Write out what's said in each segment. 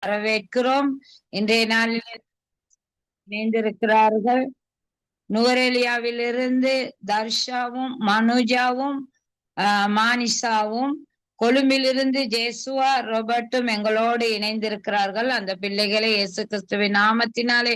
வரவேற்கிறோம். இன்றைய நாளில் இணைந்திருக்கிறார்கள் நுவரெலியாவிலிருந்து தர்ஷாவும் மனுஜாவும் மானிஷாவும், கொழும்பிலிருந்து ஜேசுவா ரொபர்ட்டும் எங்களோடு இணைந்திருக்கிறார்கள். அந்த பிள்ளைகளை இயேசு கிறிஸ்துவின் நாமத்தினாலே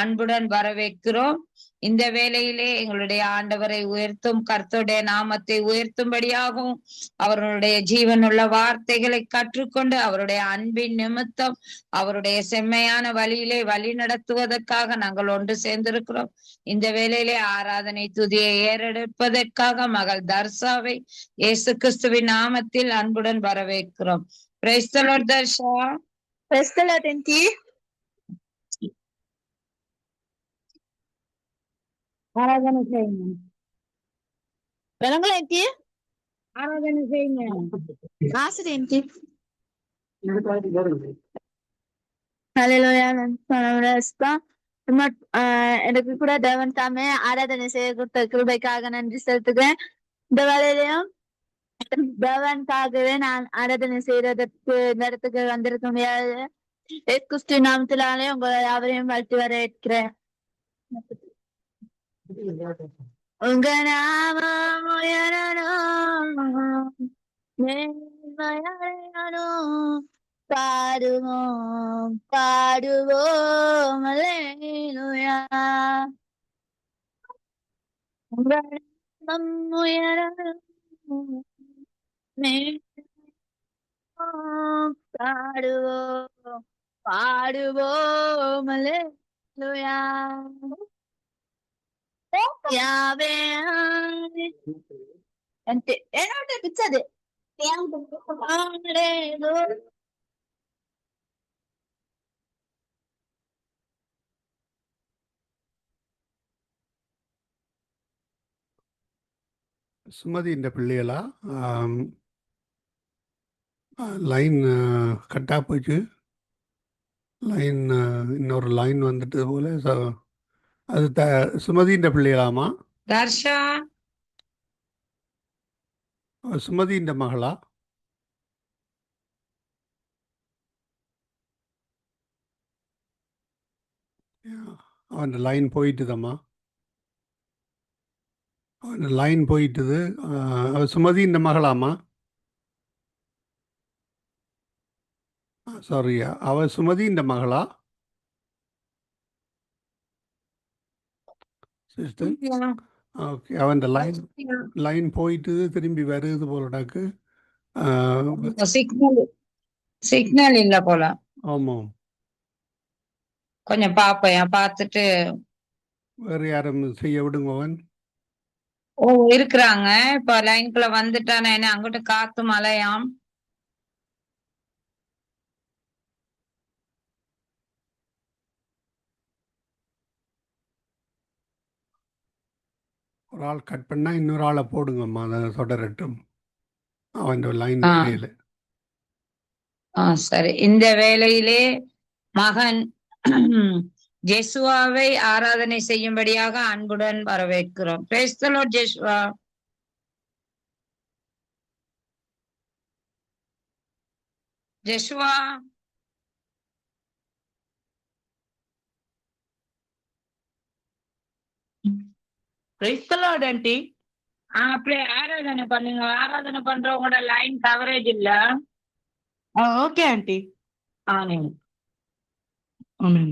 அன்புடன் வரவேற்கிறோம். இந்த வேளையிலே எங்களுடைய ஆண்டவரை உயர்த்தும், கர்த்தருடைய நாமத்தை உயர்த்தும்படியாகவும், அவர்களுடைய ஜீவனுள்ள வார்த்தைகளை கற்றுக்கொண்டு அவருடைய அன்பின் நிமித்தம் அவருடைய செம்மையான வழியிலே வழி நடத்துவதற்காக நாங்கள் ஒன்று சேர்ந்திருக்கிறோம். இந்த வேளையிலே ஆராதனை துதியை ஏறெடுப்பதற்காக மகள் தர்சாவை இயேசு கிறிஸ்துவின் நாமத்தில் அன்புடன் வரவேற்கிறோம். Praise the Lord Darsha. Price the lord anti. ஆராதனை செய்யுங்க. வணக்கம் ஆன்ட்டி. ஆராதனை செய்யுங்க. ஆசிரியர் ஆன்ட்டி. ஹalleluya. எனக்கு கூட தேவன் தாமே ஆராதனை செய்ய கொடுத்த கிருபைக்காக நன்றி செலுத்துகிறேன். இந்த வேலையிலையும் தேவனுக்காகவே நான் ஆராதனை செய்யறதுக்கு இந்த இடத்துக்கு வந்திருக்க முடியாது. கிறிஸ்து நாமத்தினாலே உங்களை யாவரையும் வாழ்த்து வரவேற்கிறேன். உங்க நாமம் உயரணும், மேன்மையடையணும், பாடுவோம் பாடுவோம் அல்லேலூயா. உங்க நாமம் உயரணும், பாடுவோம் பாடுவோம் அல்லேலூயா. யாவே என்னோட பிச்சது சுமதி பிள்ளைகளா லைன் கட்டா போச்சு. லைன் இன்னொரு லைன் வந்துட்டு போல. அது சுமதியின் பிள்ளைகளாமா? தர்ஷா சுமதியின் மகளா? அவன் லைன் போயிட்டுதம்மா, அவன் லைன் போயிட்டுது. அவள் சுமதியின் மகளாமா? சாரியா, அவள் சுமதியின் மகளா சிஸ்டர்? ஓகே, அவன் லைன் போயிட்டு திரும்பி வருது போலடாக்கு. சிக்னல் இல்ல போல. ஆமாம், கொஞ்சம் பாப்பேன், பார்த்துட்டு. வேறு யாரும் செய்ய விடுங்கவன். ஓ இருக்கிறாங்க. இப்ப லைன்குள்ள வந்துட்டானே, என்ன அங்கிட்ட காத்து மழையாம். ஒரு ஆள் கட் பண்ணா இன்னொரு ஆளை போடுங்கம்மா, அதை தொடரட்டும். அவன் லைன் தெரியல. சரி. இந்த வேளையிலே மகன் ஜெசுவாவை ஆராதனை செய்யும்படியாக அன்புடன் வரவேற்கிறோம். Praise the lord Jeshua. Jeshua praise the lord aunty. அப்படியே ஆராதனை பண்ணுங்க. ஆராதனை பண்றவங்களோட லைன் கவரேஜ் இல்ல. Okay aunty. ஆமீன். ஆமென்.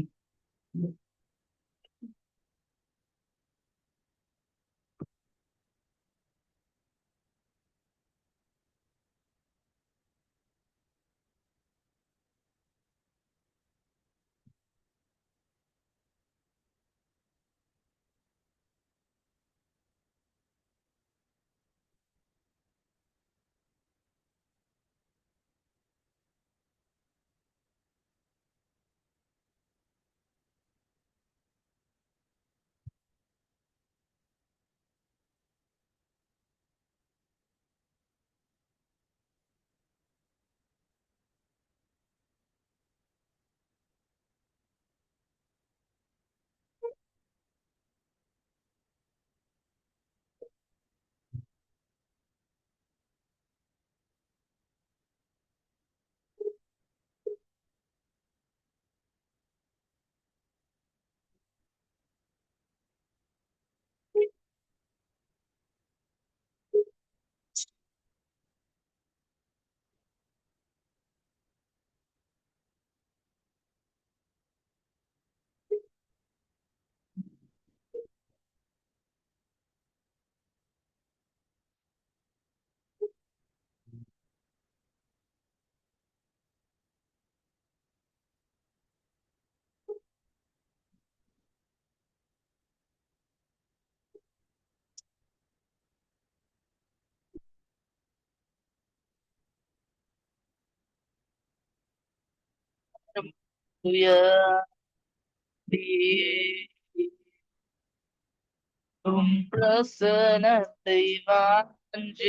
உம் பிரசனத்தை வாஞ்சிக்கிறோம்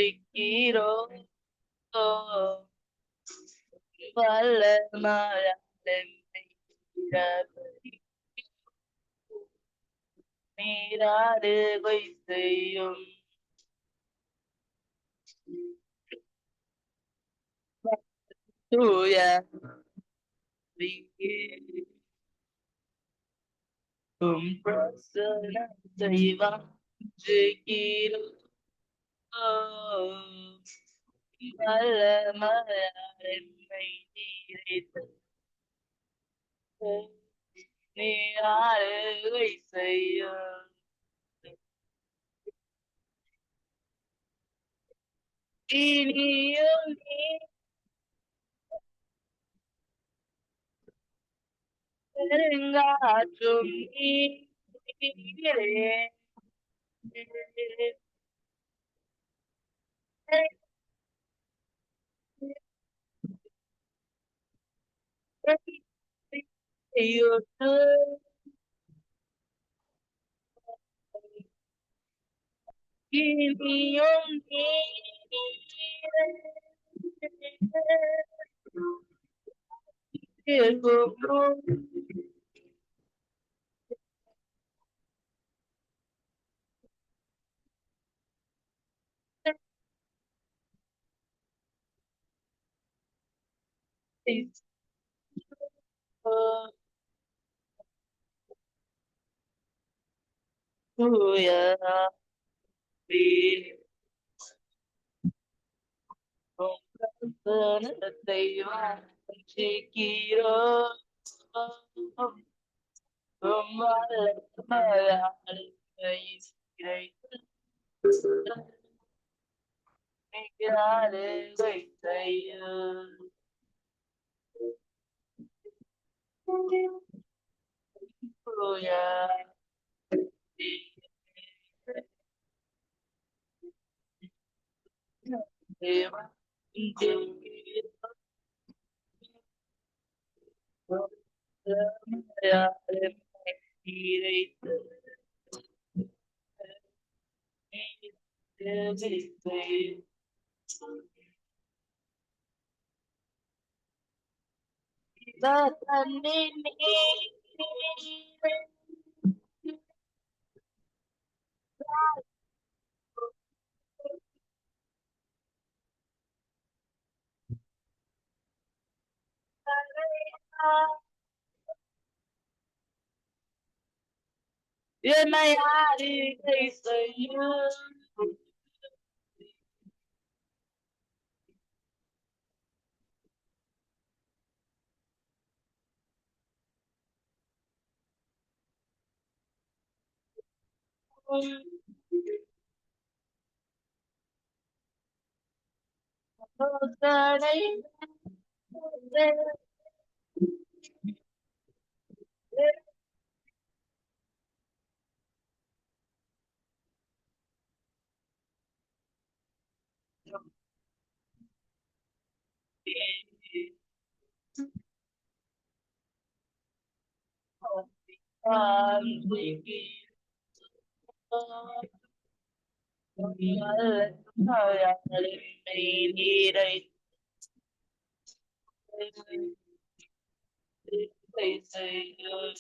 வல்லமையால் என்னை நிரப்பி நீராடுகை செய்யும் தூய ஆவியே, உம் பிரசனத்தை வாஞ்சிக்கிறோம் வல்லமையால் என்னை நிறைத்து நீராடுகை செய்யும் இனியும் நெருங்காற்றும் நீரே இனியும் என்னை அறிக்கை செய்யும் நீரை செய்யும்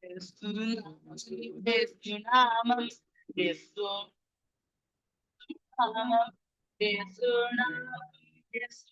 நாமம் இயேசு நாமம் இயேசு நாமம் இயேசு நாமம் இயேசு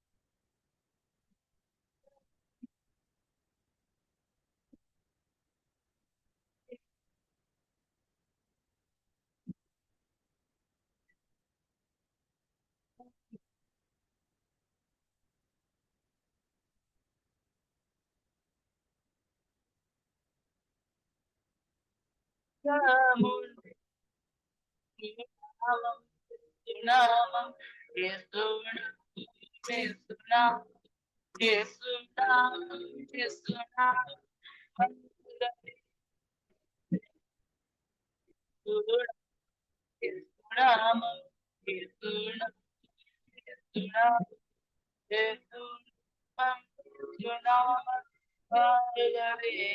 இயேசு நாமம் இயேசு நாமம் இயேசு நாமம் நாமம் இயேசு நாமம் இயேசு நாமம் வாழ்கவே.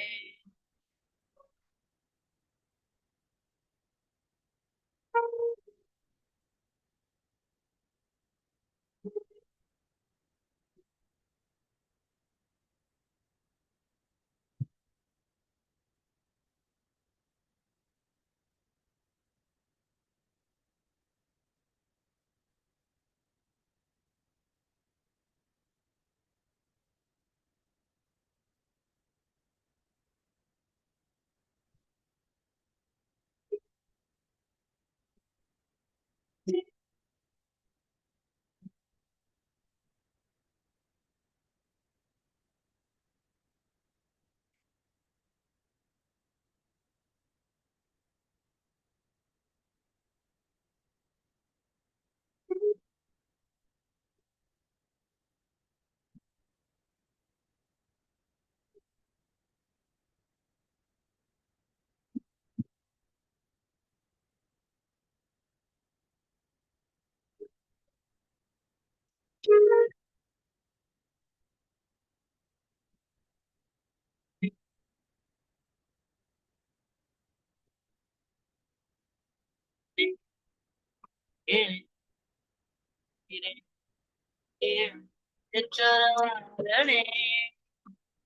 எச்சரவாளனே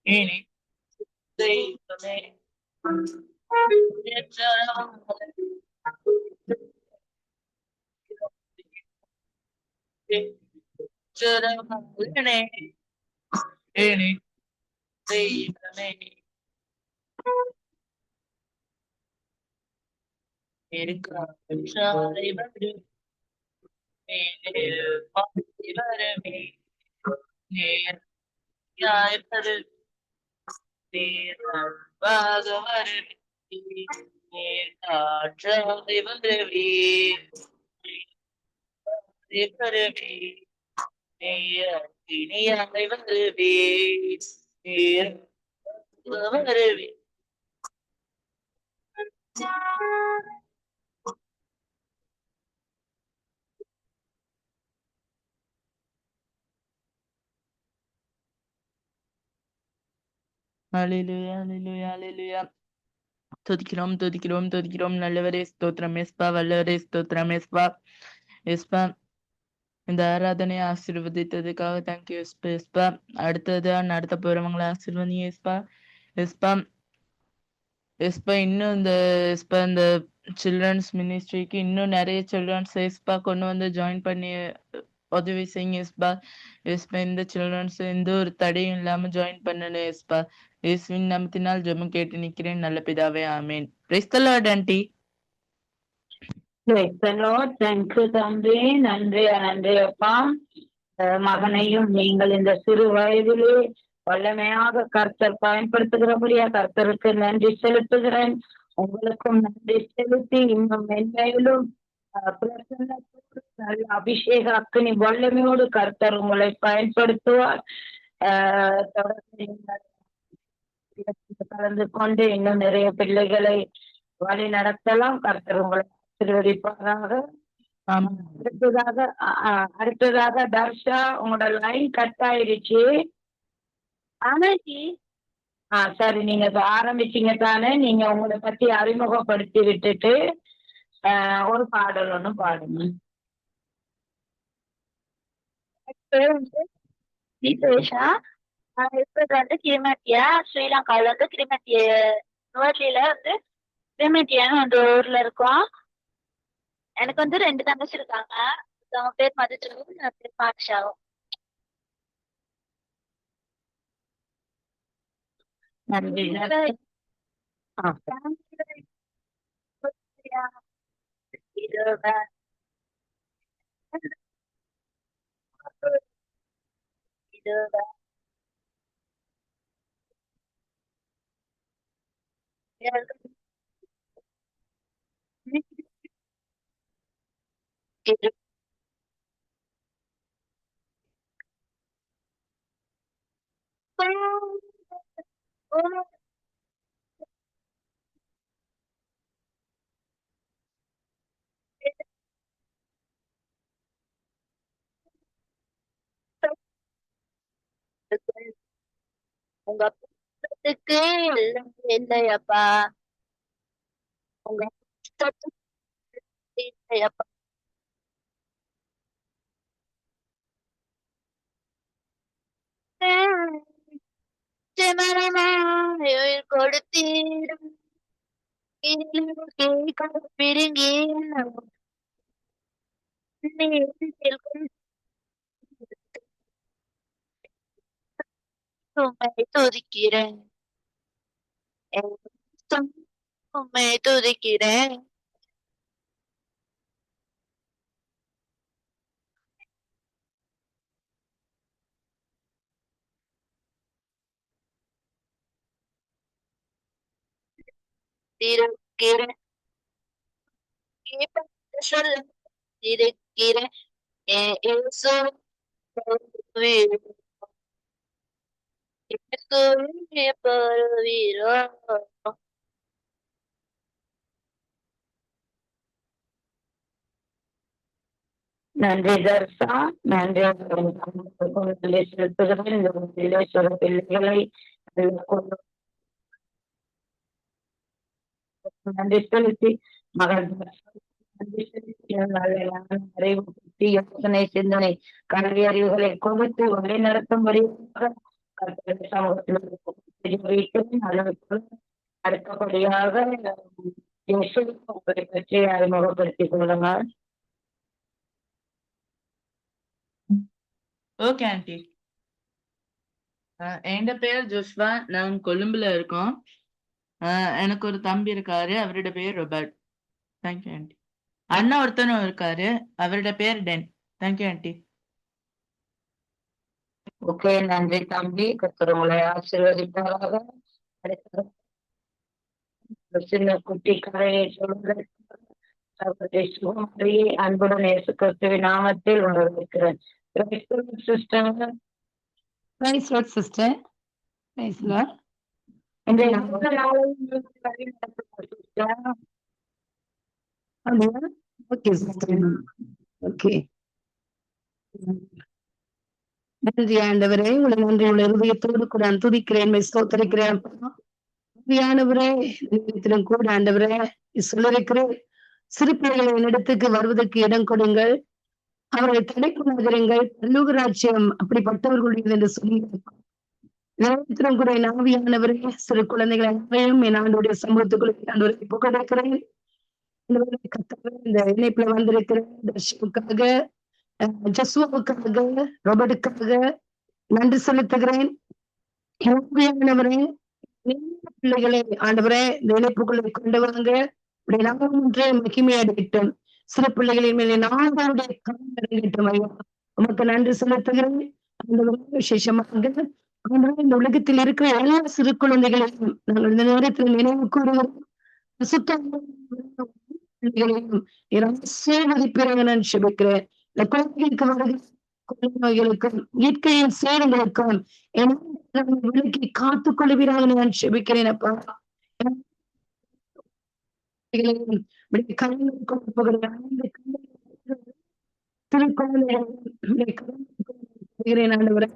இனி தெய்வமே எச்சரவாளனே இனி தெய்வமே இருக்கிறாய் வந்து வரவே நேர் யாய்ப்பது நேர்வாக வரவே நேர் காற்றாய் வரவே வரவே நேர் இனியாய் வரவே நேர் வரவே ஹalleluya ஹalleluya ஹalleluya துதிக்கிறோம் துதிக்கிறோம் துதிக்கிறோம் நல்லவரே ஸ்தோத்திரம் எஸ்பா வல்லவரே ஸ்தோத்திரம் எஸ்பா எஸ்பா இந்த ஆராதனையை ஆசீர்வதித்ததுக்காக தேங்க்யூ எஸ்பா எஸ்பா அடுத்ததா நடத்த போறவங்களை ஆசீர்வதிங்க எஸ்பா எஸ்பா எஸ்பா இன்னும் இந்த சில்ட்ரன்ஸ் மினிஸ்ட்ரிக்கு இன்னும் நிறைய சில்ட்ரன்ஸ் எஸ்பா கொண்டு வந்து ஜாயின் பண்ணி உதவி செய்யுங்க எஸ்பா எஸ்பா இந்த சில்ட்ரன்ஸ் எந்த ஒரு தடையும் இல்லாம ஜாயின் பண்ணணும் எஸ்பா இயேசுவின் நாமத்தினால் ஜெபம் கேட்டு நிக்கிறேன் நல்ல பிதாவே ஆமேன் Praise the Lord, auntie. Thank you தம்பி, நன்றி நன்றி அப்பா. மகனையும் நீங்கள் இந்த சிறு வயதிலே வல்லமையாக கர்த்தர் பயன்படுத்துகிறபடியா கர்த்தருக்கு நன்றி செலுத்துகிறேன். உங்களுக்கும் நன்றி செலுத்தி இன்னும் மென்மேலும் நல்ல அபிஷேக அக்கினி வல்லமையோடு கர்த்தர் உங்களை பயன்படுத்துவார். தொடர்ந்து கலந்து கொண்டு இன்னும் நிறைய பிள்ளைகளை வழி நடத்தலாம். கர்த்தர் உங்களை ஆசீர்வதிப்பாராக. அடுத்ததாக தர்ஷா, உங்களோட லைன் கட் ஆயிடுச்சு. சரி, நீங்க இப்ப ஆரம்பிச்சீங்க தானே, நீங்க உங்களை பத்தி அறிமுகப்படுத்தி விட்டுட்டு ஒரு பாடல் ஒண்ணு பாடுங்க. கிரிமட்டியா, ஸ்ரீலங்கால கிரிமட்டிய நுவர்லியில கிரிமட்டியான்னு ஊர்ல இருக்கோம். எனக்கு 2 தங்கச்சி இருக்காங்க. அவங்க பேர் மதுஜவும், என் பேர் பாக்ஷாவும். நன்றி. உங்க புத்தகத்துக்கு இல்லையப்பா, உங்க புத்தகத்துக்கு இல்லையப்பா. கொடுத்தீரும் பிரிங்கி உண்மை துதிக்கிறேன், உண்மை துதிக்கிறேன். இருக்கிறேன் இருக்கிறேன் நன்றி தர்ஷா, நன்றி. செலுத்துகிறேன். இந்த பிள்ளைகளை நன்றி செலுத்தி மகள் அறிவு, புத்தி, யோசனை, சிந்தனை, கல்வி அறிவுகளை கொடுத்து வழி நடத்தும்படியாக அடுத்தபடியாக உங்களை பற்றி அறிமுகப்படுத்திக் கொள்ளுங்கள். Okay aunty. என் பேர் ஜோஷ்வா. நான் கொழும்புல இருக்கோம். எனக்கு ஒரு தம்பி இருக்காரு, அவரோட பேர் ரொபர்ட். Thank you aunty. அண்ணா ஒருத்தனும் இருக்காரு, அவரோட பேர் டென். Thank you aunty. ஓகே, நன்றி தம்பி. கர்த்தர் உங்களை ஆசீர்வதிப்பாராக. சின்ன குட்டி கதையை சொல்வதற்கு அன்புடன் இயேசு கிறிஸ்துவின் நாமத்தில் வரவேற்கிறேன். சிஸ்டர், நன்றி ஆண்டவரே, உங்களை நன்றி உள்ள இருதயத்தோடு கூட நான் துதிக்கிறேன், ஸ்தோத்திரிக்கிறேன். ஆண்டவரே, கூட ஆண்டவரே சொல்லிருக்கிறேன், சிறு பிள்ளைகளை என்னிடத்துக்கு வருவதற்கு இடம் கொடுங்கள், அவர்களை தடைக்குள்ளாகிறீர்கள், பல்லூகராட்சியம் அப்படிப்பட்டவர்களுடையது என்று சொல்லி கூட ஆவியானவரே, சிறு குழந்தைகள் அனைவரையும் என் ஆண்டோடைய சமூகத்துக்குள்ள ஆண்டவரை புகழ்கிறேன். இந்த இணைப்புல வந்திருக்கிற தர்ஷனுக்காக, ஜஸ்வாவுக்காக, ரொபர்ட்டுக்காக நன்றி செலுத்துகிறேன். பிள்ளைகளை ஆண்டவரே இந்த இணைப்புகளை கொண்டு வாங்க நாமும் ஒன்றே மகிமையடையட்டும். சிறு பிள்ளைகளின் மேலே நாங்களுடைய கண்ணடையட்டும். ஐயா உமக்கு நன்றி செலுத்துகிறேன். விசேஷமாக இந்த உலகத்தில் இருக்கிற எல்லா சிறு குழந்தைகளையும் நாங்கள் இந்த நேரத்தில் நினைவு கூறுகிறோம். ஆசீர்வதிப்பிறாங்க நான் செபிக்கிறேன். இந்த குழந்தைகளுக்கு வருகிற நோய்களுக்கும் இயற்கையின் சேதங்களுக்கும் விலக்கி காத்துக் கொள்கிறாங்க நான் செபிக்கிறேன். அப்பா திருக்குறள் ஆண்டவரே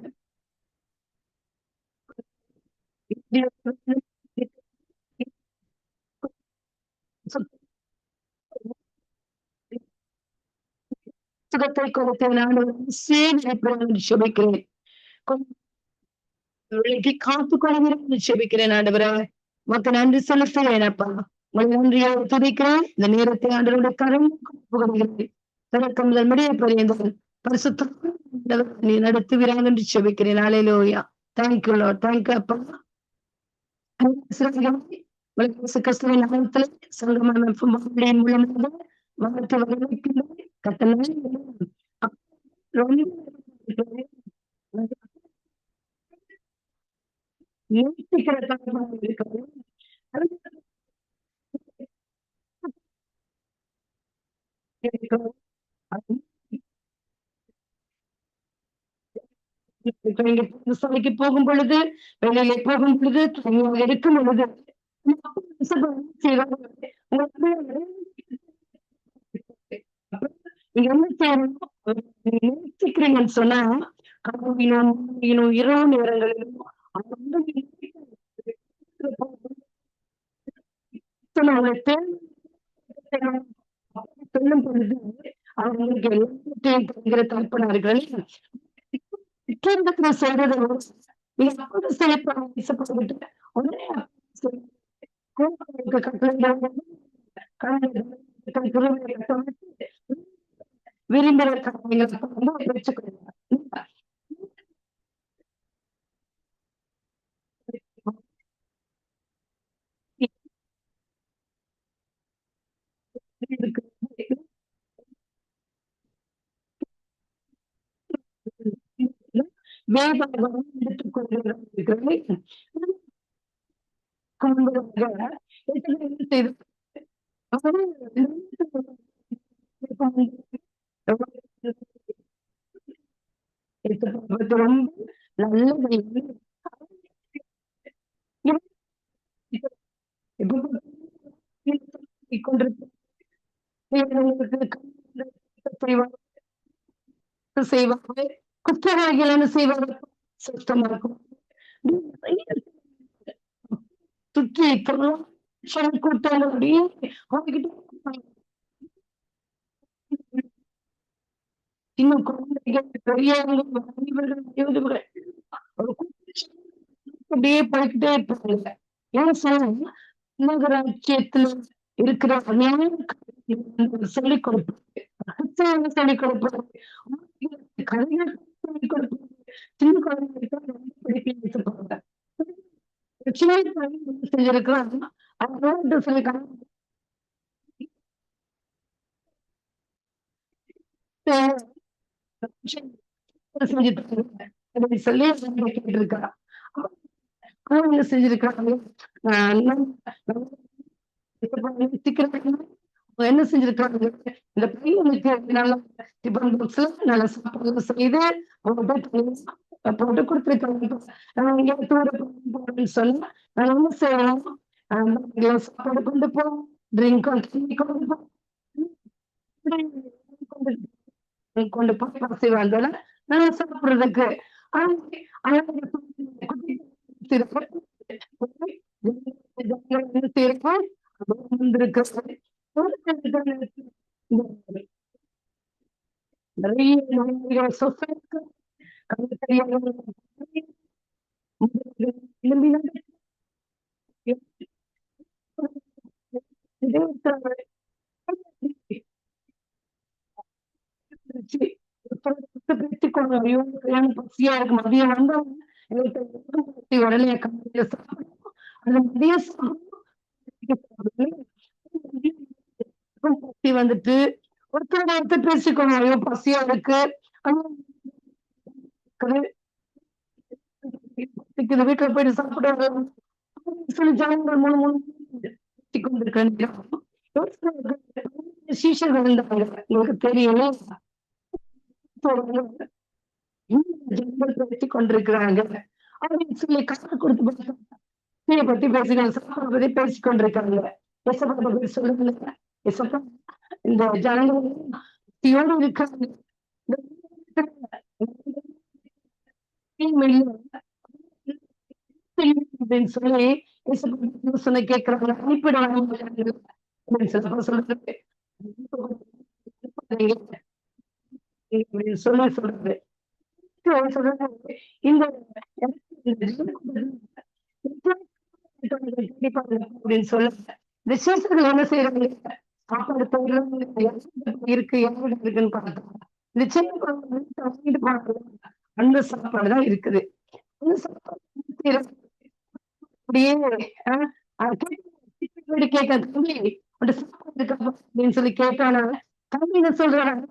சுகத்தை கொடுத்த ஆண்டவரை செபிக்கிறேன். விலக்கி காத்துக் கொள்கிறேன் செபிக்கிறேன். ஆண்டவரே மக்க நன்றி செலுத்துகிறேன். அப்பா உங்களை நன்றியாக துதிக்கிறேன். இந்த நேரத்தை ஆண்டவருடைய கரம் புகழ்கிறேன். தொடக்கம் முதல் முடிய பரியந்தம் பரிசுத்த நீ நடத்துவீராங்க என்று செபிக்கிறேன். ஹல்லேலூயா. Thank you Lord. தேங்க்யூ அப்பா. கிறிஸ்துவின் நாமத்தில் சங்கமான மூலமாக மகத்தை வரவேற்கின்றேன். கட்டளை சபைக்கு போகும் பொழுது வெளியிலே போகும் பொழுது தனியாக இருக்கும் பொழுது என்ன செய்யணும் சொன்னா கனவினும் இரவு நேரங்களிலும் சொல்லும் பொழுது அவங்களுக்கு எல்லாத்தையும் தகப்பனார்கள் சொல்றது விரும்புகிற வேதாகம் எடுத்துக் கொள்கிறார்கள். செய்வாங்க குற்றவாளிகள் என்ன செய்வாங்க சுத்தமா இருக்கும் சுற்றி கூட்டாளி இன்னும் குழந்தைகள் பெரியவர்கள் அப்படியே படிக்கிட்டே இருப்பாங்க. ஏன் சொல்ல நகராட்சியத்துல இருக்கிற சொல்லிக் கொடுப்பாங்க, சொல்லிக் கொடுப்பாங்க, கலைஞர் சொல்லிக் கொடுப்பாங்க. சின்ன குழந்தைகளுக்கு படிக்க வச்சிருப்பாங்க. செஞ்சிருக்கிறாங்க அதோட சொல்லி சொல்லி கேட்டிருக்கா செஞ்சிருக்காங்க. என்ன செஞ்சிருக்காங்க இந்த பையனுக்கு நல்ல சாப்பாடு செய்து போட்டு கொடுத்துருக்காங்க. சொன்னா நான் என்ன செய்யணும் சாப்பாடு கொண்டு போவோம், ட்ரிங்க் கொண்டு கொண்டு போய் செய்வாங்க நல்லா சாப்பிடுறதுக்கு. நிறைய சொசைட்டி பசியா இருக்கு மதியம் வந்து உடனே நிறைய பசி வந்துட்டு ஒருத்தரோட ஒருத்தர் பேசிக்கணும், ஐயோ பசியா இருக்கு, வீட்டுல போயிட்டு சாப்பிட சொல்லி ஜனங்கள் மூணு மூணு கொண்டிருக்க சீஷர்கள் இருந்தாங்க, உங்களுக்கு தெரியும், ஜனங்கள் பேசி கொண்டிருக்கிறாங்க அப்படின்னு சொல்லி காசு கொடுத்து பத்தி பேசுகிறாங்க, சாப்பாடு பத்தி பேசிக் கொண்டிருக்காங்க. சொல்லுங்க, இந்த ஜனங்கள் இருக்காங்க அப்படின்னு சொல்லி கேட்கிறாங்க, அனுப்பிடுவாங்க சொல்றது சொல்றது இந்த அப்படின்னு சொல்ல விசேஷங்கள் என்ன செய்யறாங்க, சாப்பாடு இருக்கு இருக்குன்னு பார்த்தா நிச்சயம் அந்த சாப்பாடுதான் இருக்குது. அந்த சாப்பாடு அப்படியே கேட்க தம்பி அந்த சாப்பாடு அப்படின்னு சொல்லி கேட்டானா, தம்பி என்ன சொல்றாங்க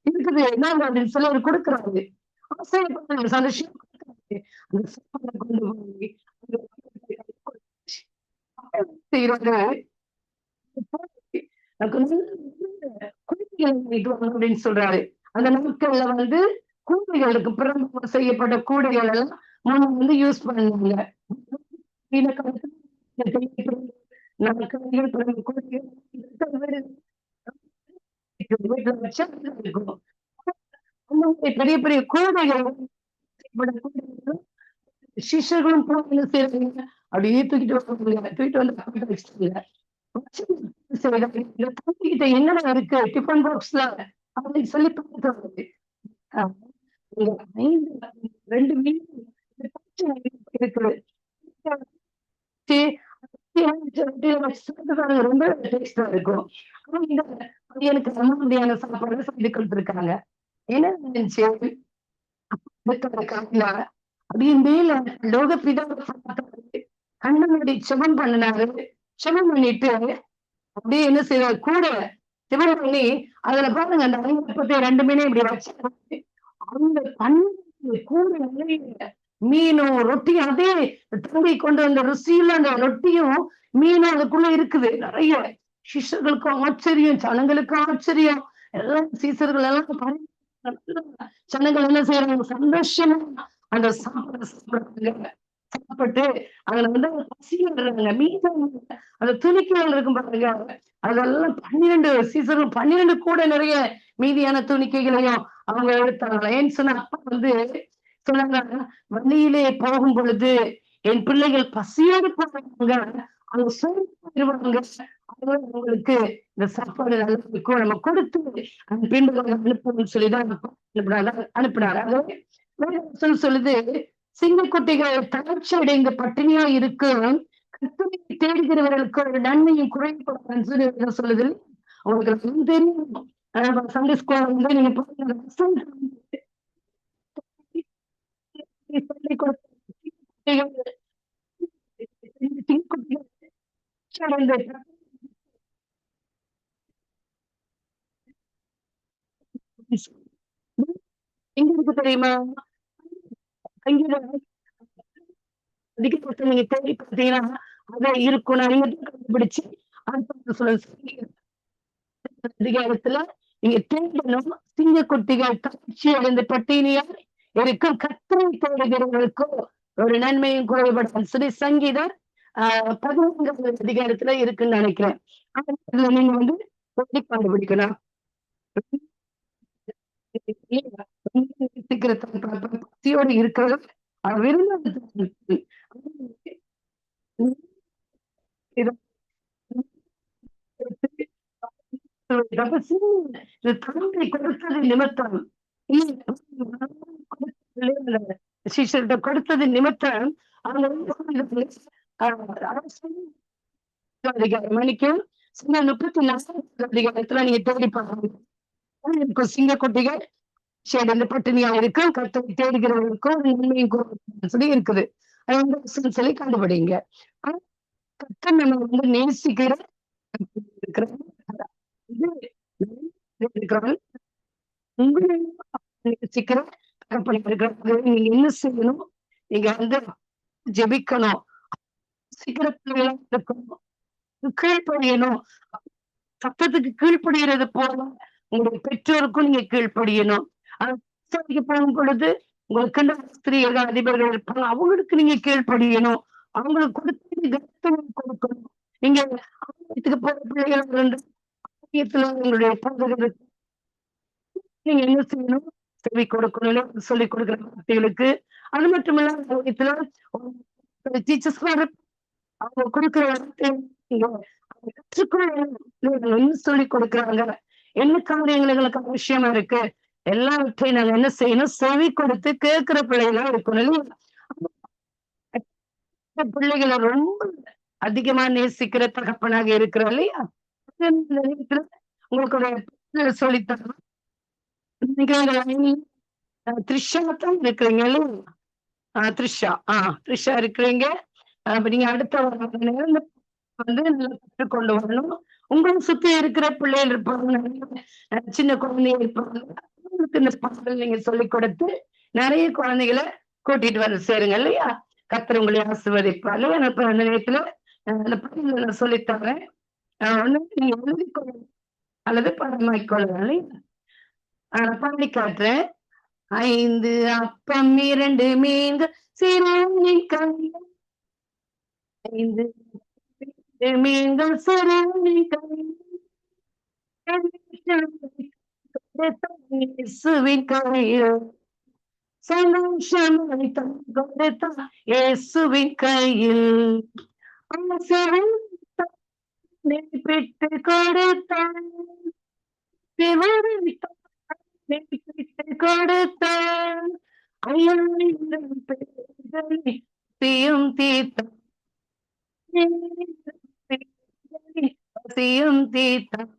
இருக்குது என்ன அப்படின்னு சொல்லி அவர் கொடுக்குறாரு, ஆசைப்படுறாங்க, சந்தோஷம் அந்த சாப்பாடை கொண்டு போய் செய்யறாங்க அப்படின்னு சொல்றாரு. அந்த நாட்கள்ல வந்து கூடைகளுக்கு பிறகு செய்யப்பட்ட கூடைகள் எல்லாம் முன்ன யூஸ் பண்ணாங்க. பெரிய பெரிய கூடைகள் சிஷ்யர்களும் செய்யறாங்க, அப்படியே தூக்கிட்டு வந்து என்னடா இருக்கு டிஃபன் பாக்ஸ்ல அப்படின்னு சொல்லி பார்த்து 2 மீன் இருக்குது, ரொம்ப டேஸ்டா இருக்கும். எனக்கு சம்மதியான சாப்பாடு செய்து கொடுத்துருக்காங்க. என்ன அப்படியே மேல லோக பிதா கண்ணனுடைய செபம் பண்ணினாரு, செபம் பண்ணிட்டு அப்படியே என்ன செய்வாரு கூட செபம் பண்ணி அதுல பாருங்க அந்த 2 மீனையும் இப்படி வச்சு அந்த கூட மீனும் ரொட்டியும் அதே தங்கை கொண்டு வந்த ருசியில அந்த ரொட்டியும் மீனும் அதுக்குள்ள இருக்குது. நிறைய சிஷ்யர்களுக்கும் ஆச்சரியம், ஜனங்களுக்கும் ஆச்சரியம், எல்லாம் சீசர்கள் எல்லாம் ஜனங்கள் என்ன செய்யறாங்க, சந்தோஷமா அந்த சாப்பாடு சாப்பிடுறாங்க. சாப்பிட்டு அதுல வந்து பசிடுறாங்க, மீதம் அந்த துணிக்கைகள் இருக்கும் பாருங்க, அதெல்லாம் 12 சீசர்கள் 12 கூட நிறைய மீதியான துணிக்கைகளையும் அவங்க எடுத்தாங்க. ஏன்னு சொன்னா அப்பா வந்து சொன்னாங்க, வழியிலே போகும் பொழுது என் பிள்ளைகள் பசியோடு போவாங்க, அவங்க சோர்வாங்க, அவங்களுக்கு இந்த சாப்பாடு நல்லா இருக்கும், நம்ம கொடுத்து அந்த பின்புகளை அனுப்பணும்னு சொல்லிதான் அனுப்பினாரு. சொல்லுது, சிங்கக்குட்டிகள் தளர்ச்சி அடைந்த பட்டினியா இருக்கும், கர்த்தரை தேடுகிறவர்களுக்கு ஒரு நன்மையும் குறைப்படும் சொல்லுது. உங்களுக்கு தெரியும், சண்டே ஸ்கூல் வந்து நீங்க எங்க இருக்கு தெரியுமா, அதிகபட்சம் நீங்க தேடி பார்த்தீங்கன்னா அதை இருக்கும். நான் கண்டுபிடிச்சு அதிகாரத்துல நீங்க தேடணும், சிங்கக்குட்டிகள் காட்சி அடைந்த பட்டினியா இருக்கும், கர்த்தரை தேடுகிறவர்களுக்கும் ஒரு நன்மையும் குறைபடும் சொல்லி சங்கீதம் 14வது அதிகாரத்துல இருக்குன்னு நினைக்கிறேன். நீங்க வந்து தேடி கண்டுபிடிக்கணும். பக்தியோடு இருக்கிறது தந்தை கொடுத்தது நிமித்தம், சிஷ்யர்கிட்ட கொடுத்தது நிமித்தம் மணிக்கும் 34 அதிகாரத்துல நீங்க தேடி பாருங்க, சிங்கக்குட்டிகள் பட்டினியா இருக்கும், கர்த்தரை தேடுகிறவர்களுக்கும் நன்மையும் சொல்லி இருக்குது. அது வந்து சொல்லி கண்டுபிடிங்க. ஆனா கர்த்தர் நம்ம வந்து நேசிக்கிற இருக்கிறாங்க. உங்களை நேசிக்கிற தகப்பன் இருக்கிறாங்க. நீங்க என்ன செய்யணும்? நீங்க வந்து ஜெபிக்கணும். சீக்கிரம் பிள்ளைகளா இருக்கணும். கீழ்ப்படியணும். சத்தத்துக்கு கீழ்ப்படுகிறது போல உங்களுடைய பெற்றோருக்கும் நீங்க கீழ்ப்படியணும். விசாரிக்க போகும் பொழுது உங்களுக்கு ஸ்திரீகள் அதிபர்கள் இருப்பாங்க, அவங்களுக்கு நீங்க கீழ்ப்படியணும். அவங்களுக்கு கொடுத்து கருத்தவங்க கொடுக்கணும். நீங்க ஆலயத்துக்கு போற பிள்ளைகள் இருந்து ஆலயத்துல உங்களுடைய போதகருக்கு நீங்க என்ன செய்யணும்? செவி கொடுக்கணும், சொல்லிக் கொடுக்கிற வார்த்தைகளுக்கு. அது மட்டும் இல்லாம ஆலயத்துல டீச்சர்ஸ் அவங்க கொடுக்கிற வார்த்தை நீங்க கற்றுக்கொள்ள என்ன சொல்லி கொடுக்குறாங்க, என்ன காரியங்கள் எங்களுக்கு அவசியமா இருக்கு, எல்லாவற்றையும் நாங்க என்ன செய்யணும்? செவி கொடுத்து கேட்கிற பிள்ளைகளா இருக்கணும் இல்லையா? பிள்ளைகளை ரொம்ப அதிகமா நேசிக்கிற தகப்பனாக இருக்கிறோம் இல்லையா? உங்களுக்கு சொல்லித்தரணும். த்ரிஷா தான் இருக்கிறீங்க இல்லையா? த்ரிஷா இருக்கிறீங்க. அப்ப நீங்க அடுத்த வந்து நல்லா கற்றுக்கொண்டு வரணும். உங்களை சுத்தி இருக்கிற பிள்ளைகள் இருப்பாங்க, சின்ன குழந்தைங்க இருப்பாங்க, அவங்களுக்கு இந்த பாடல் நீங்க சொல்லிக் கொடுத்து நிறைய குழந்தைகளை கூட்டிட்டு வந்து சேருங்க இல்லையா? கர்த்தர் உங்களை ஆசீர்வதிப்பார். எனக்கு அந்த நேரத்துல அந்த பாடலை நான் சொல்லித்தரேன். நீங்க எழுதிக்கொள்ள அல்லது படமாய்க்கொள்ளலாம் இல்லையா? பாடி காட்டுறேன். 5 அப்பம் 2 மீன்கள் சிறுமி கையில், 5 மீன்கள் சிறுமி கையில், இயேசுவின் கையில் சந்தோஷமாய் கொடுத்தான் இயேசுவின் கையில், பெற்று கொடுத்தான் கொடுத்தான் 5000 பேர்களை பசியும் தீர்த்தான், பசியும் தீர்த்தான்.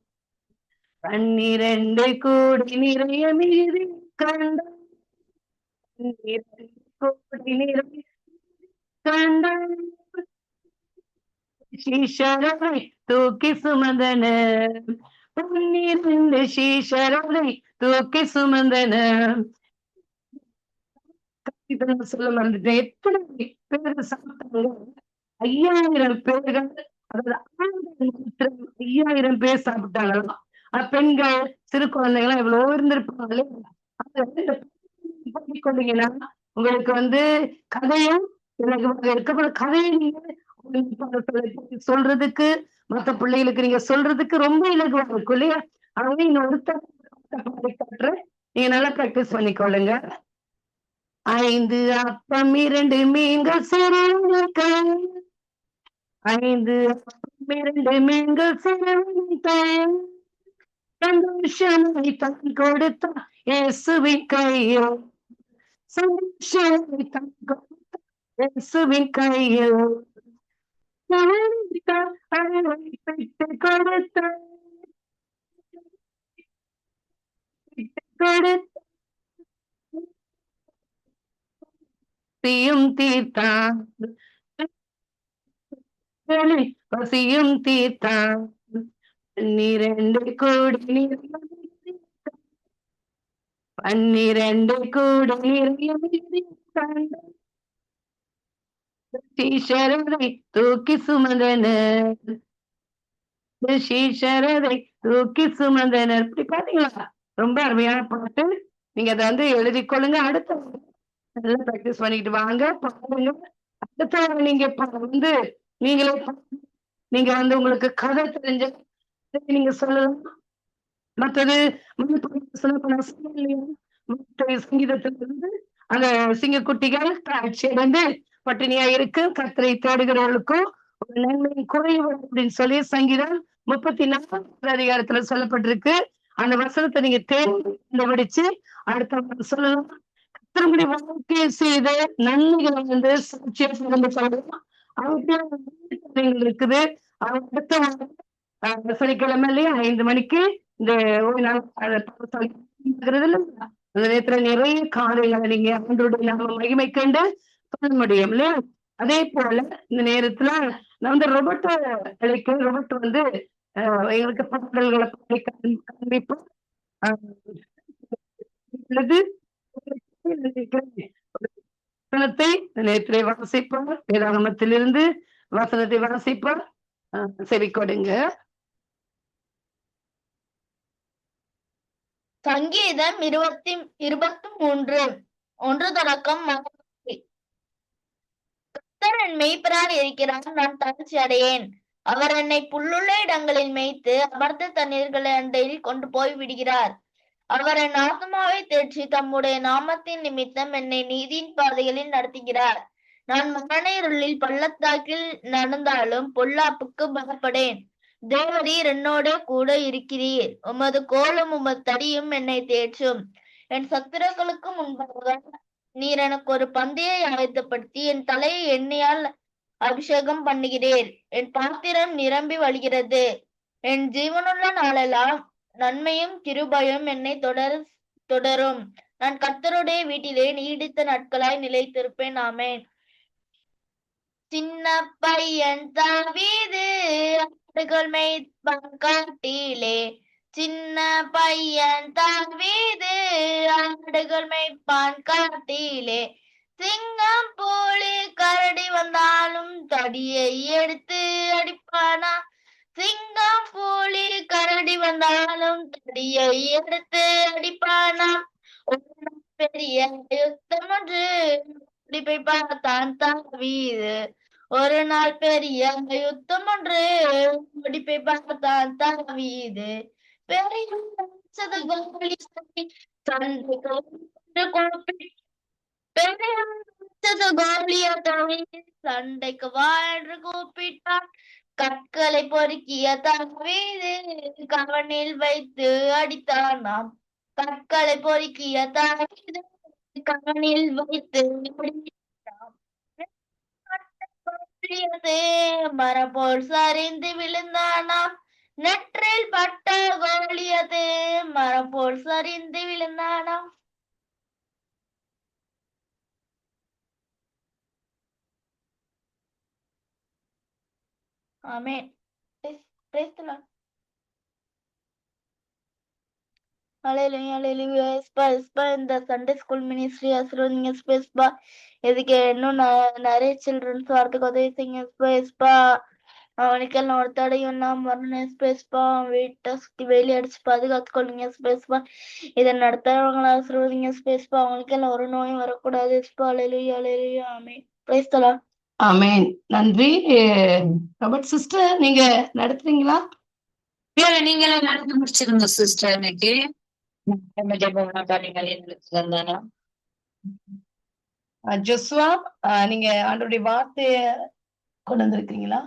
12 கோடி நிறைய மீறி கண்டான், 12 கோடி நிறைய கண்டான். சீஷரை தூக்கி சுமந்தனர், 12 சீஷரை தூக்கி சுமந்தனர். சொல்ல மறந்துட்டேன். எத்தனை பேர் சாப்பிட்டாங்க? 5000 பேர்கள். அதாவது 5000 பேர் சாப்பிட்டாங்களாம். பெண்கள் சிறு குழந்தைகள் எவ்வளவோ இருந்திருப்பாங்களே. கொண்டீங்கன்னா உங்களுக்கு வந்து கதையும் இருக்க கதையை நீங்க சொல்றதுக்கு மற்ற பிள்ளைகளுக்கு நீங்க சொல்றதுக்கு ரொம்ப இலகுவா இருக்கும் இல்லையா? அவங்க இன்னொரு காட்டுறேன், நீங்க நல்லா பிராக்டிஸ் பண்ணிக்கொள்ளுங்க. 5 அப்பம் 2 மீன்கள் சிறுமி கையில், 5 அப்பம் 2 மீன்கள் சிறுமி கையில், சந்தோஷமாய் தன் கொடுத்தான் இயேசுவின் கையில், சந்தோஷமாய் தன் கொடுத்தான் இயேசுவின் கையில், பெற்று கொடுத்தான் பசியும் தீர்த்தான், பசியும் தீர்த்தான். 12 கோடி நிறைய 12 கோடி நிறைய சீஷரை தூக்கி சுமந்தனர், சீஷரை தூக்கி சுமந்தனர். இப்படி பாத்தீங்களா? ரொம்ப அருமையான பாட்டு. நீங்க அதை வந்து எழுதி கொள்ளுங்க. அடுத்த நல்லா பிராக்டிஸ் பண்ணிட்டு வாங்க, பாருங்க. அடுத்த நீங்க வந்து நீங்களே நீங்க வந்து உங்களுக்கு கதை தெரிஞ்ச நீங்க சொல்லலாம். மற்றது சங்கீதத்திலிருந்து அந்த சிங்கக்குட்டிகள் தாழ்ச்சியடைந்து பட்டினியா இருக்கு, கர்த்தரை தேடுகிறவர்களுக்கும் ஒரு நன்மையின் குறைவு அப்படின்னு சொல்லி சங்கீதம் 34 அதிகாரத்துல சொல்லப்பட்டிருக்கு. அந்த வசனத்தை நீங்க தேர்ந்தெடுத்து அடுத்த சொல்லலாம். கர்த்தருடைய வாழ்க்கையை செய்த நன்மைகளை வந்து சாட்சியம் சொல்லலாம். இருக்குது. அடுத்த சனிக்கிழமை இல்லையா 5 மணிக்கு இந்த அந்த நேரத்துல நிறைய காரியங்களை நீங்க அவங்களுடைய நம்ம மகிமை கண்டு சொல்ல முடியும் இல்லையா? அதே போல இந்த நேரத்துல நான் வந்து ரொபோட்டை அழைக்கிறேன். ரொபோட் வந்து எங்களுக்கு பாடல்களை பாடி காண்பிப்போம். இப்பொழுது வசனத்தை நேரத்திலே வாசிப்பார். வேதாகமத்திலிருந்து வசனத்தை வாசிப்பார். செவி கொடுங்க. சங்கீதம் 23 1 தொடக்கம். கர்த்தர் என் மெய்ப்பராய் இருக்கிறார், நான் தாழ்ச்சி அடையேன். அவர் என்னை புல்லுள்ள இடங்களில் மேய்த்து அமர்ந்த தண்ணீர்களை அண்டையில் கொண்டு போய் விடுகிறார். அவர் என் ஆத்மாவை தேற்றி தம்முடைய நாமத்தின் நிமித்தம் என்னை நீதியின் பாதைகளில் நடத்துகிறார். நான் மரண இருளில் பள்ளத்தாக்கில் நடந்தாலும் பொல்லாப்புக்கு பயப்படேன். தேவரீர் என்னோட கூட இருக்கிறீர். உமது கோலும் உமது தடியும் என்னை தேற்றும். என் சத்துருக்களுக்கு முன்பாக நீர் எனக்கு ஒரு பந்தியை ஆயத்தப்படுத்தி என் தலையை எண்ணெயால் அபிஷேகம் பண்ணுகிறீர். என் பாத்திரம் நிரம்பி வழிகிறது. என் ஜீவனுள்ள நாளெல்லாம் நன்மையும் கிருபையும் என்னை தொடரும். நான் கர்த்தருடைய வீட்டிலே நீடித்த நாட்களாய் நிலைத்திருப்பேன். ஆமென். சின்ன பையன் தாவீது ஆடுகள் மேய்ப்பான் காட்டிலே. சின்ன பையன் தாவீது ஆடுகள் மேய்ப்பான் காட்டிலே. சிங்கம் புலி கரடி வந்தாலும் தடியை எடுத்து அடிப்பானா. சிங்கம் புலி கரடி வந்தாலும் தடியை எடுத்து அடிப்பானாம். ஒரு பெரிய யுத்தம் ஒன்று முடிப்பை பார்த்தான் தாவீது. ஒரு நாள் பெரிய யுத்தம் ஒன்று முடிப்பை பார்த்தான் தாவீது. பெரிய சண்டைக்கு வா என்று கூப்பிட்டான். கற்களை பொறுக்கிய தாவீது கவனில் வைத்து அடித்தானாம். கற்களை பொறுக்கிய தாவீது கவனில் வைத்து மரம் போல் சரிந்து விழுந்தானாம். நெற்றில் பட்ட கோலியது மரம் போல் சரிந்து விழுந்தானாம். ஆமென். Praise the Lord. Hallelujah, hallelujah. இந்த சண்டே ஸ்கூல் மினிஸ்ட்ரி ஆசீர்வதிங்க ஸ்பேஸ்பா. இதுக்கு இன்னும் நிறைய சில்ட்ரன்ஸ் வரதுக்கு உதவி செய்யுங்க ஸ்பேஸ்பா. அவனுக்கெல்லாம் ஒரு தடையும் இல்லாம வரணும் ஸ்பேஸ்பா. வீட்டை சுத்தி வேலி அடிச்சு பாதுகாத்துக்கொள்ளுங்க ஸ்பேஸ்பா. இதை நடத்துறவங்களை ஆசீர்வதிங்க ஸ்பேஸ்பா. அவங்களுக்கெல்லாம் ஒரு நோயும் வரக்கூடாது ஸ்பா. Hallelujah, hallelujah. Amen. Praise the lord. Amen. நன்றி. ராபர்ட் சிஸ்டர், நீங்க நடத்துறீங்களா? நீங்களும் நடந்து முடிச்சிருங்க சிஸ்டர். இன்னைக்கு ஜோசுவா, நீங்க ஆண்டவருடைய வார்த்தைய கொண்டு வந்திருக்கீங்களா?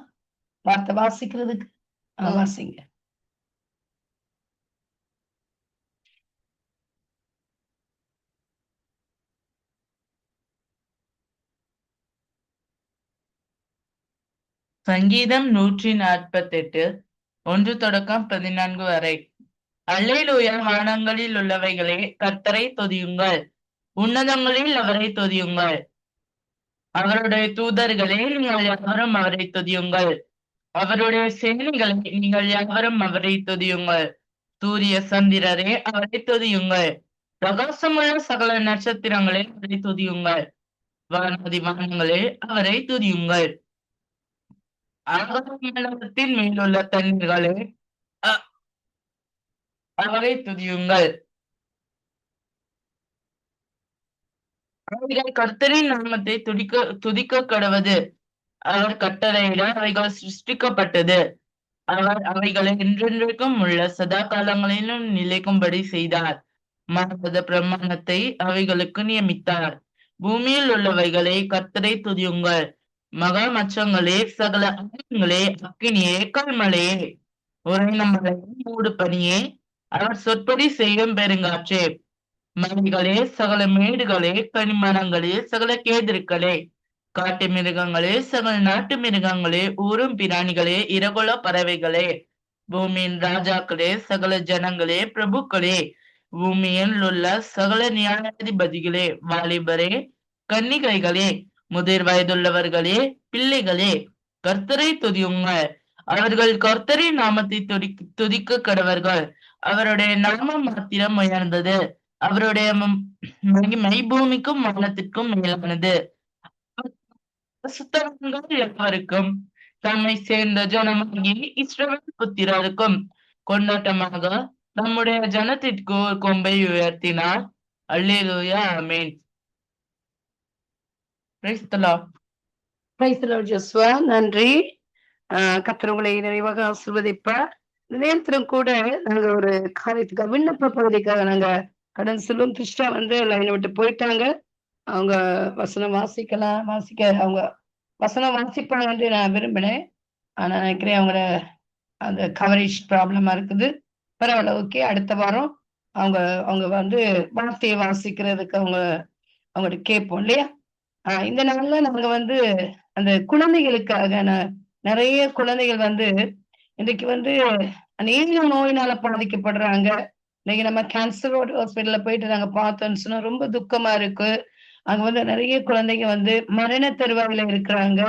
வார்த்தை வாசிக்கிறதுக்கு வாசிங்க. சங்கீதம் 148 1 தொடக்கம் 14 வரை. அல்லேலூயா. வானங்களில் உள்ளவைகளே கர்த்தரை துதியுங்கள். உன்னதங்களில் அவரை துதியுங்கள். அவருடைய தூதர்களே நீங்கள் யாவரும் அவரை துதியுங்கள். அவருடைய சேனைகளை நீங்கள் யாவரும் அவரை துதியுங்கள். சூரிய சந்திரரே அவரை துதியுங்கள். பிரகாசமுள்ள சகல நட்சத்திரங்களே அவரை துதியுங்கள். வானதி வானங்களே அவரை துதியுங்கள். ஆகாயத்தின் மேலுள்ள தண்ணீர்களே அவரை துதியுங்கள். அவைகள் கர்த்தரின் நாமத்தை துதிக்க கடவது. அவர் கட்டளையிட அவைகள் சிருஷ்டிக்கப்பட்டது. அவர் அவைகளை என்றென்றைக்கும் உள்ள சதா காலங்களிலும் நிலைக்கும்படி செய்தார். மாறாத பிரமாணத்தை அவைகளுக்கு நியமித்தார். பூமியில் உள்ளவைகளை கர்த்தரை துதியுங்கள். மகா மச்சங்களே, சகல ஆலயங்களே, அக்கினியே, கல்மலையே, உறைந்த மலையே, மூடு பனியே, அவர் சொற்படி செய்யும் பெருங்காற்றே, மலைகளே, சகல மேடுகளே, கனிமரங்களே, சகல கேதிருக்களே, காட்டு மிருகங்களே, சகல நாட்டு மிருகங்களே, ஊரும் பிராணிகளே, இரகுல பறவைகளே, பூமியின் ராஜாக்களே, சகல ஜனங்களே, பிரபுக்களே, பூமியில் உள்ள சகல நியாயாதிபதிகளே, வாலிபரே, கன்னிகைகளே, முதிர் வயதுள்ளவர்களே, பிள்ளைகளே, கர்த்தரை துதியுங்கள். அவர்கள் கர்த்தரின் நாமத்தை துதிக்க கடவர்கள். அவருடைய நாமம் மாத்திரம் உயர்ந்தது. அவருடைய மகிமை பூமிக்கும் வானத்திற்கும் மேலானது. சுத்தங்கள் எவருக்கும் தம்மை சேர்ந்த ஜனமாகி இஸ்ரவேல் புத்திரருக்கும் கொண்டாட்டமாக நம்முடைய ஜனத்திற்கு ஒரு கொம்பை உயர்த்தினார். அல்லேலூயா, ஆமென். Praise the Lord. Praise the Lord, Joshua. நன்றி. கர்த்தர் உங்களை நிறைவாக ஆசீர்வதிப்பார். இந்த நேரத்திலும் கூட நாங்க ஒரு காரியத்துக்கு விண்ணப்ப பகுதிக்காக நாங்க கடன் செல்லும் கிருஷ்ணா வந்து லைனை விட்டு போயிட்டாங்க. அவங்க வசனம் அவங்க வசனம் வாசிப்பாங்கன்னு நான் விரும்பினேன். ஆனா நினைக்கிறேன் அவங்கள அந்த கவரேஜ் ப்ராப்ளமா இருக்குது. பரவாயில்ல, ஓகே. அடுத்த வாரம் அவங்க வந்து வார்த்தையை வாசிக்கிறதுக்கு அவங்கள்ட்ட கேட்போம் இல்லையா? இந்த நாள்ல நாங்க வந்து அந்த குழந்தைகளுக்காக நிறைய குழந்தைகள் வந்து இன்றைக்கு வந்து அநேக நோயினால பாதிக்கப்படுறாங்க. இன்னைக்கு நம்ம கேன்சர் ஹாஸ்பிட்டல்ல போயிட்டு நாங்க பார்த்தோம்னு சொன்னா ரொம்ப துக்கமா இருக்கு. அங்க வந்து நிறைய குழந்தைங்க வந்து மரண தருவாயில இருக்கிறாங்க.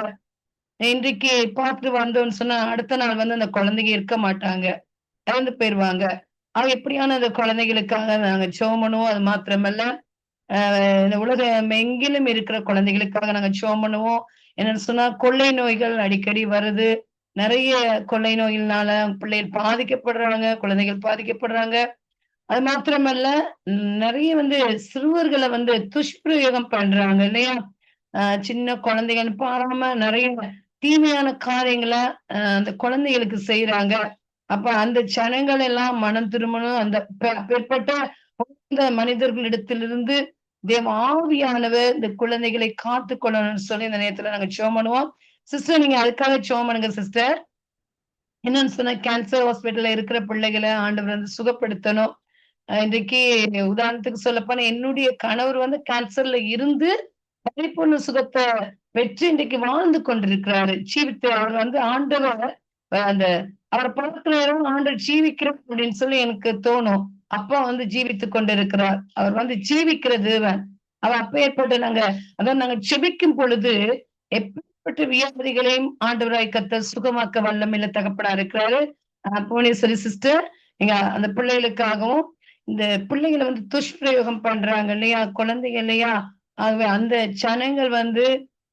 இன்றைக்கு பார்த்து வந்தோம்னு சொன்னா அடுத்த நாள் வந்து அந்த குழந்தைங்க இருக்க மாட்டாங்க, இறந்து போயிருவாங்க. எப்படியான அந்த குழந்தைகளுக்காக நாங்க ஜெபம் பண்ணுவோம். அது மாத்திரமல்ல, இந்த உலகம் எங்கிலும் இருக்கிற குழந்தைகளுக்காக நாங்க ஜெபம் பண்ணுவோம். என்னன்னு சொன்னா கொள்ளை நோய்கள் அடிக்கடி வருது. நிறைய கொள்ளை நோயினால பிள்ளைகள் பாதிக்கப்படுறாங்க, குழந்தைகள் பாதிக்கப்படுறாங்க. அது மாத்திரமல்ல, நிறைய வந்து சிறுவர்களை வந்து துஷ்பிரயோகம் பண்றாங்க இல்லையா? சின்ன குழந்தைகள் பாராம நிறைய தீமையான காரியங்களை அந்த குழந்தைகளுக்கு செய்யறாங்க. அப்ப அந்த ஜனங்கள் எல்லாம் மனம் திரும்பணும். அந்த பிற்பட்ட மனிதர்களிடத்திலிருந்து தேவ ஆவியானவர் இந்த குழந்தைகளை காத்து கொள்ளணும்னு சொல்லி இந்த நேரத்துல நாங்க ஜெபம் பண்ணுவோம். சிஸ்டர், நீங்க அதுக்காக ஜெபம் பண்ணுங்க சிஸ்டர். என்னன்னு சொன்னா கேன்சர் ஹாஸ்பிட்டல்ல இருக்கிற பிள்ளைகளை ஆண்டவர் வந்து சுகப்படுத்தணும். இன்றைக்கு உதாரணத்துக்கு சொல்லப்போனா என்னுடைய கணவர் வந்து கேன்சர்ல இருந்து பரிபூர்ண சுகத்தை பெற்று இன்றைக்கு வாழ்ந்து கொண்டிருக்கிறாரு. ஜீவித்து அவர் வந்து ஆண்டவர் அந்த அவரை பார்க்கிற நேரம் ஆண்டவர் ஜீவிக்கிறார் அப்படின்னு சொல்லி எனக்கு தோணும். அப்பா வந்து ஜீவித்து கொண்டிருக்கிறார். அவர் வந்து ஜீவிக்கிற தேவன். அவர் அப்ப ஏற்பட்ட நாங்க செபிக்கும் பொழுது எப்படிப்பட்ட வியாதிகளையும் ஆண்டவராய் கர்த்தர் சுகமாக்க வல்லமையில தகப்பனா இருக்கிறாரு. புவனேஸ்வரி சிஸ்டர், நீங்க அந்த பிள்ளைகளுக்காகவும் இந்த பிள்ளைகளை வந்து துஷ்பிரயோகம் பண்றாங்க இல்லையா, குழந்தைங்க இல்லையா? ஆகவே அந்த ஜனங்கள் வந்து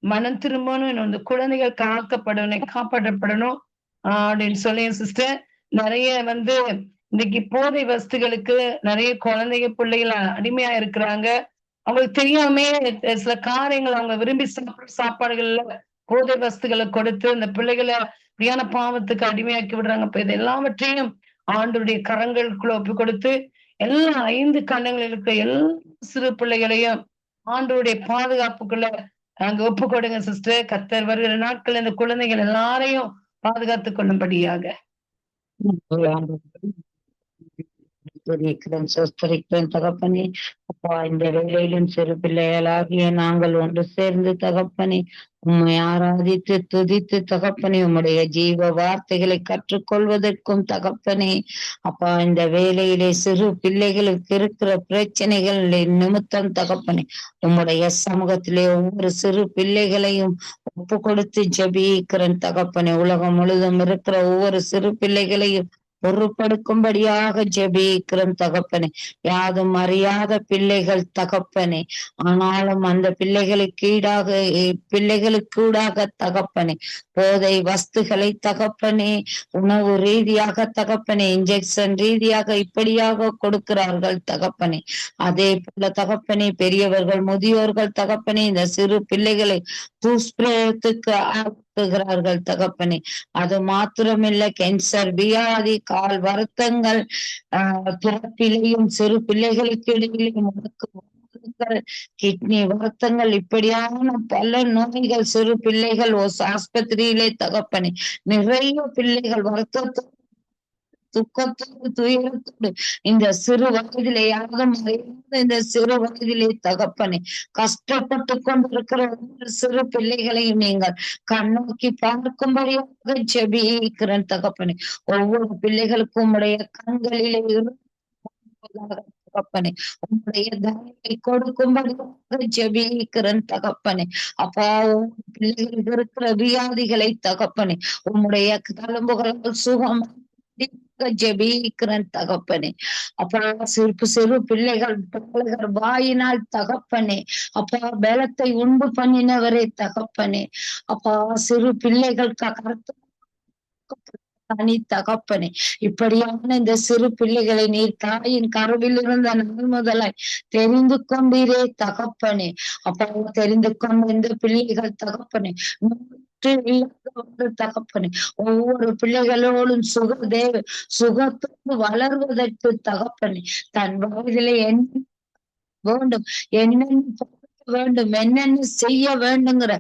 மனம் திரும்பணும், இந்த குழந்தைகள் காப்பாற்றப்படணும் அப்படின்னு சொல்லி சிஸ்டர். நிறைய வந்து இன்னைக்கு போதை வஸ்துகளுக்கு நிறைய குழந்தைங்க பிள்ளைகள் அடிமையா இருக்கிறாங்க. அவங்களுக்கு தெரியாமே சில காரியங்கள் அவங்க விரும்பி சாப்பாடுகள்ல போதை வஸ்துகளை கொடுத்து அந்த பிள்ளைகளை அப்படியான பாவத்துக்கு அடிமையாக்கி விடுறாங்க. இப்ப இது எல்லாவற்றையும் ஆண்டுடைய கரங்களுக்குள்ள ஒப்பு கொடுத்து எல்லா 5 கண்டங்களில் இருக்கிற எல்லா சிறு பிள்ளைகளையும் ஆண்டோடைய பாதுகாப்புக்குள்ள நாங்க ஒப்பு கொடுங்க சிஸ்டர். கர்த்தர் வருகிற நாட்கள் இந்த குழந்தைகள் எல்லாரையும் பாதுகாத்துக் கொள்ளும்படியாக. தகப்பனே, அப்பா, இந்த வேளையிலும் சிறு பிள்ளைகளாகிய நாங்கள் ஒன்று சேர்ந்து தகப்பனே உம்மை ஆராதித்து துதித்து தகப்பனே உம்முடைய ஜீவ வார்த்தைகளை கற்றுக்கொள்வதற்கும் தகப்பனே அப்பா, இந்த வேளையிலே சிறு பிள்ளைகளுக்கு இருக்கிற பிரச்சனைகள் நிமித்தம் தகப்பனே உம்முடைய சமூகத்திலே ஒவ்வொரு சிறு பிள்ளைகளையும் ஒப்பு கொடுத்து ஜெபிக்கிறேன் தகப்பனே. உலகம் முழுதும் இருக்கிற ஒவ்வொரு சிறு பிள்ளைகளையும் பொறுப்படுக்கும்படியாக ஜெபிக்கிறோம் தகப்பனே. யாதும் அறியாத பிள்ளைகள் தகப்பனே, ஆனாலும் அந்த பிள்ளைகளுக்கூடாக தகப்பனே போதை வஸ்துகளை தகப்பனே உணவு ரீதியாக தகப்பனே இன்ஜெக்ஷன் ரீதியாக இப்படியாக கொடுக்கிறார்கள் தகப்பனே. அதே போல தகப்பனே பெரியவர்கள் முதியோர்கள் தகப்பனே இந்த சிறு பிள்ளைகளை துஷ்பிரயோகத்துக்கு ஆக்குகிறார்கள் தகப்பனே. அது மாத்திரமில்ல, கேன்சர் வியாதி, கால் வருத்தங்கள், பிறப்பிலையும் சிறு பிள்ளைகளுக்கு இடையிலும் கிட்னி வருத்தங்கள், இப்படியான பல நோய்கள் சிறு பிள்ளைகள் ஆஸ்பத்திரியிலே தகப்பனே நிறைய பிள்ளைகள் வருத்தத்தோடு துக்கத்தோடு துயரத்தோடு இந்த சிறு வயதிலே யாரும் இந்த சிறு வயதிலே தகப்பனே கஷ்டப்பட்டு கொண்டிருக்கிற சிறு பிள்ளைகளையும் நீங்கள் கண்ணோக்கி பார்க்கும்படியாக ஜெபிக்கிறேன் தகப்பனே. ஒவ்வொரு பிள்ளைகளுக்கும் உடைய கண்களிலே தகப்பனே. உங்களுடைய தயவை கொடுக்கும்படியாக ஜெபிக்கிறேன் தகப்பனே. அப்பா பிள்ளைகளுக்கு இருக்கிற வியாதிகளை தகப்பனே உம்முடைய தழும்புகளால் சுகம் ஜெபிக்கிறேன் தகப்பனே. அப்பா சிறு பிள்ளைகள் வாயினால் தகப்பனே அப்பா பலத்தை உண்டு பண்ணினவரே தகப்பனே. அப்பா சிறு பிள்ளைகள் தனி தகப்பனே இப்படியான இந்த சிறு பிள்ளைகளை நீர் தாயின் கருவில் இருந்த நாள் முதலாய் தெரிந்து கொண்டீரே தகப்பனே. அப்பா தெரிந்து கொண்ட இந்த பிள்ளைகள் தகப்பனே தகப்பனே ஒவ்வொரு பிள்ளைகளோடும் சுகத்தோடு வளர்வதற்கு தகப்பனே தன் வயதிலே என்ன வேண்டும் என்னென்ன வேண்டும் என்னென்ன செய்ய வேண்டுங்கிற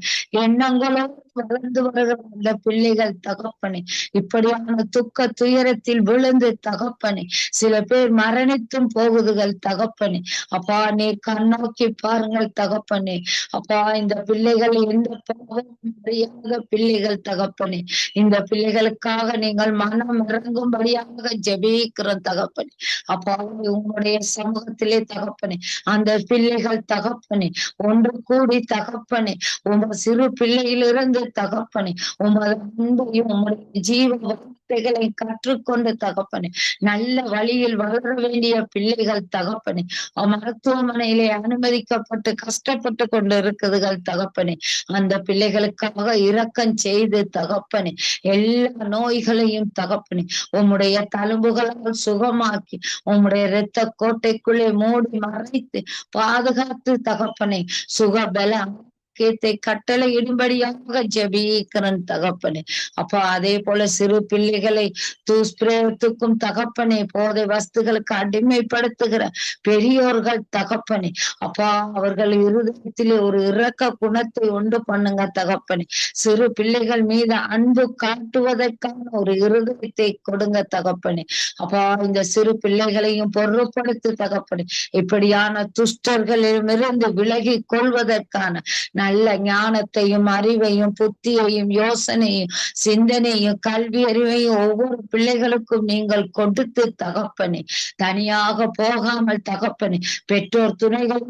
எண்ணங்களோடு வளர்ந்து வருகிற அந்த பிள்ளைகள் தகப்பனே இப்படியான துக்க துயரத்தில் விழுந்து தகப்பனே சில பேர் மரணித்தும் போகுதுகள் தகப்பனே. அப்பா நீர் கண்ணோக்கி பாருங்கள் தகப்பனே. அப்பா இந்த பிள்ளைகள் எந்த பாவமும் அறியாத பிள்ளைகள் தகப்பனே. இந்த பிள்ளைகளுக்காக நீங்கள் மனம் இறங்கும்படியாக ஜெபிக்கிறோம் தகப்பனே. அப்பா உங்களுடைய சமூகத்திலே தகப்பனே அந்த பிள்ளைகள் தகப்பனே ஒன்று கூடி தகப்பனே உங்க சிறு பிள்ளையிலிருந்து தகப்பனே உமது அன்பையும் உங்களுடைய ஜீவ வார்த்தைகளை கற்றுக்கொண்டு தகப்பனே நல்ல வழியில் வளர வேண்டிய பிள்ளைகள் தகப்பனே மருத்துவமனையிலே அனுமதிக்கப்பட்டு கஷ்டப்பட்டு கொண்டு இருக்குதுகள் தகப்பனே. அந்த பிள்ளைகளுக்காக இரக்கம் செய்து தகப்பனே எல்லா நோய்களையும் தகப்பனே உம்முடைய தழும்புகளால் சுகமாக்கி உம்முடைய இரத்த கோட்டைக்குள்ளே மூடி மறைத்து பாதுகாத்து தகப்பனே சுகபல கட்டளை இடும்படியாக ஜெபிக்கிறேன் தகப்பனே. அப்பா அதே போல சிறு பிள்ளைகளை துஷ்பிரயோகத்துக்கும் தகப்பனே போதை வஸ்துகளுக்கு அடிமைப்படுத்துகிற பெரியோர்கள் தகப்பனே அப்பா அவர்கள் இருதயத்திலே ஒரு இரக்க குணத்தை உண்டு பண்ணுங்க தகப்பனே. சிறு பிள்ளைகள் மீது அன்பு காட்டுவதற்கான ஒரு இருதயத்தை கொடுங்க தகப்பனே. அப்பா இந்த சிறு பிள்ளைகளையும் பொருட்படுத்து தகப்பனே இப்படியான துஷ்டர்களிடமிருந்து விலகி கொள்வதற்கான நல்ல ஞானத்தையும் அறிவையும் புத்தியையும் யோசனையும் சிந்தனையும் கல்வி அறிவையும் ஒவ்வொரு பிள்ளைகளுக்கும் நீங்கள் கொடுத்து தகப்பனே தனியாக போகாமல் தகப்பனே பெற்றோர் துணைகள்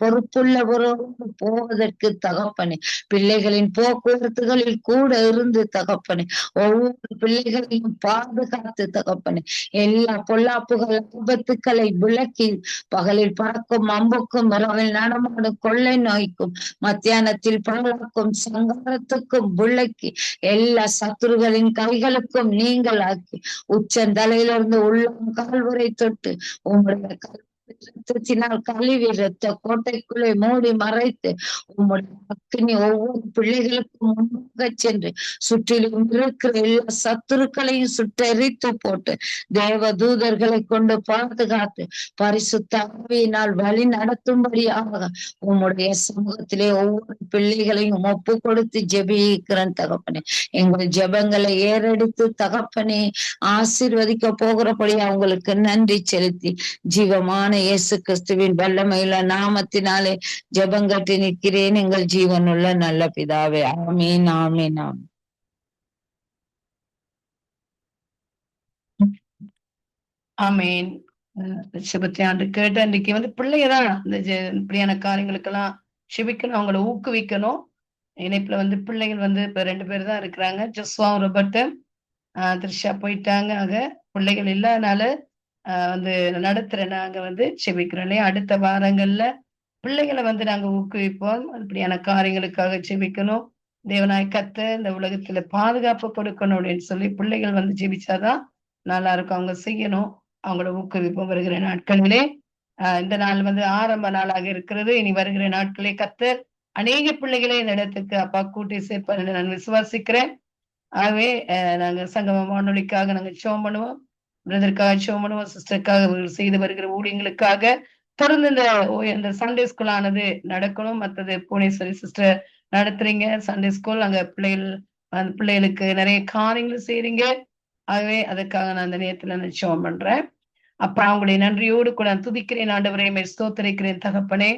பொறுப்புள்ளவரோடு போவதற்கு தகப்பனே பிள்ளைகளின் போக்குவரத்துகளில் கூட இருந்து தகப்பனே ஒவ்வொரு பிள்ளைகளையும் பாதுகாத்து தகப்பனே எல்லா பொல்லாப்புகள் ஆபத்துக்களை விளக்கி பகலில் பறக்கும் அம்புக்கும் இரவில் நடமாடும் கொள்ளை நோய்க்கும் மத்தியானத்தில் பாழாக்கும் சங்காரத்துக்கும் விளக்கி எல்லா சத்துருகளின் கைகளுக்கும் நீங்கள் ஆக்கி உச்சந்தலையிலிருந்து உள்ளம் கால்வரை தொட்டு உங்களுடைய ரத்தத்தினால் கழுவி ரத்த கோட்டைக்குள்ளே மூடி மறைத்து உங்களுடைய அக்கினி ஒவ்வொரு பிள்ளைகளுக்கும் முன்பாக சென்று சுற்றிலும் இருக்கிற எல்லா சத்துருக்களையும் சுட்டெரித்து போட்டு தேவ தூதர்களை கொண்டு பாதுகாத்து பரிசுத்த ஆவியினால் வழி நடத்தும்படியாக உங்களுடைய சமூகத்திலே ஒவ்வொரு பிள்ளைகளையும் ஒப்பு கொடுத்து ஜெபிக்கிறேன் தகப்பனே. எங்கள் ஜெபங்களை ஏறெடுத்து தகப்பனே ஆசீர்வதிக்க போகிறபடி அவங்களுக்கு நன்றி செலுத்தி ஜீவமான இயேசு கிறிஸ்துவின் வல்லமையுள்ள நாமத்தினாலே ஜெபங்கட்டி நிற்கிறேன் எங்கள் ஜீவனுள்ள நல்ல பிதாவே. ஆமீன் ஆமீன் ஆமீன். ஆமீன். சிபத்தை ஆண்டு கேட்ட அன்றைக்கு பிள்ளைங்கதான் இந்த இப்படியான காரியங்களுக்கெல்லாம் சிபிக்கணும், அவங்களை ஊக்குவிக்கணும். இணைப்புல பிள்ளைகள் இப்ப 2 பேர் தான் இருக்கிறாங்க, ஜஸ்வா ரொபர்ட், த்ரிஷா போயிட்டாங்க. ஆக பிள்ளைகள் இல்லாதனால நடத்துற நாங்க செபிக்கிறோம் இல்லையா. அடுத்த வாரங்கள்ல பிள்ளைகளை நாங்க ஊக்குவிப்போம். அப்படியான காரியங்களுக்காக செபிக்கணும். தேவனாய் கர்த்தர் இந்த உலகத்துல பாதுகாப்பு கொடுக்கணும் அப்படின்னு சொல்லி பிள்ளைகள் ஜெபிச்சாதான் நல்லா இருக்கும். அவங்க செய்யணும், அவங்கள ஊக்குவிப்போம். வருகிற நாட்களிலே இந்த நாள் ஆரம்ப நாளாக இருக்கிறது. இனி வருகிற நாட்களே கர்த்தர் அநேக பிள்ளைகளை இந்த இடத்துக்கு அப்பா கூட்டி சேர்ப்பார் நான் விசுவாசிக்கிறேன். ஆகவே நாங்க சங்கம வானொலிக்காக நாங்க ஜெபம் பண்ணுவோம், பிரதருக்காக ஜெபம் பண்ணுவோம், சிஸ்டருக்காக செய்து வருகிற ஊழியங்களுக்காக. தொடர்ந்து இந்த சண்டே ஸ்கூல் ஆனது நடக்கணும். மற்றது புவனேஸ்வரி சிஸ்டர் நடத்துறீங்க சண்டே ஸ்கூல், அங்க பிள்ளைகளுக்கு நிறைய காரியங்கள் செய்றீங்க. ஆகவே அதுக்காக நான் அந்த நேரத்துல நான் ஜெபம் பண்றேன். அப்ப அவங்களுடைய நன்றியோடு கூட நான் துதிக்கிறேன். ஆண்டவரே ஸ்தோத்திரிக்கிறேன் தகப்பனே.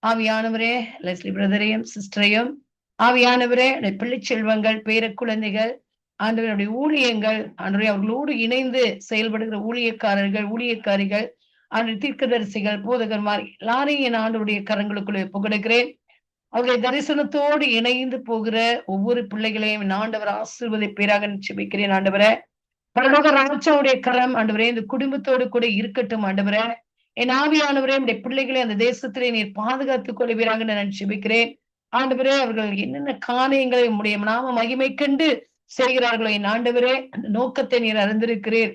ஆவியானவரே லெஸ்லி பிரதரையும் சிஸ்டரையும், ஆவியானவரே பிள்ளை செல்வங்கள், பேர குழந்தைகள், ஆண்டவருடைய ஊழியங்கள், ஆண்டவரே அவர்களோடு இணைந்து செயல்படுகிற ஊழியக்காரர்கள் ஊழியக்காரிகள் தீர்க்கதரிசிகள், போதகர்மார் எல்லாரையும் என் ஆண்டவருடைய கரங்களுக்குள்ளே ஒப்புக்கொடுக்கிறேன். அவருடைய தரிசனத்தோடு இணைந்து போகிற ஒவ்வொரு பிள்ளைகளையும் என் ஆண்டவர் ஆசீர்வதிப்பீராக ஜெபிக்கிறேன். ஆண்டவரே, பரலோக ராஜாவுடைய கரம் ஆண்டவரே இந்த குடும்பத்தோடு கூட இருக்கட்டும். ஆண்டவரே, என் ஆவியானவரே இந்த பிள்ளைகளை அந்த தேசத்திலே நீர் பாதுகாத்துக் கொள்வீராக நான் ஜெபிக்கிறேன். ஆண்டவரே, அவர்கள் என்னென்ன காரியங்களை உம்முடைய நாம மகிமை கண்டு செய்கிறார்களோ என் ஆண்டவரே, அந்த நோக்கத்தை நீர் அறிந்திருக்கிறீர்.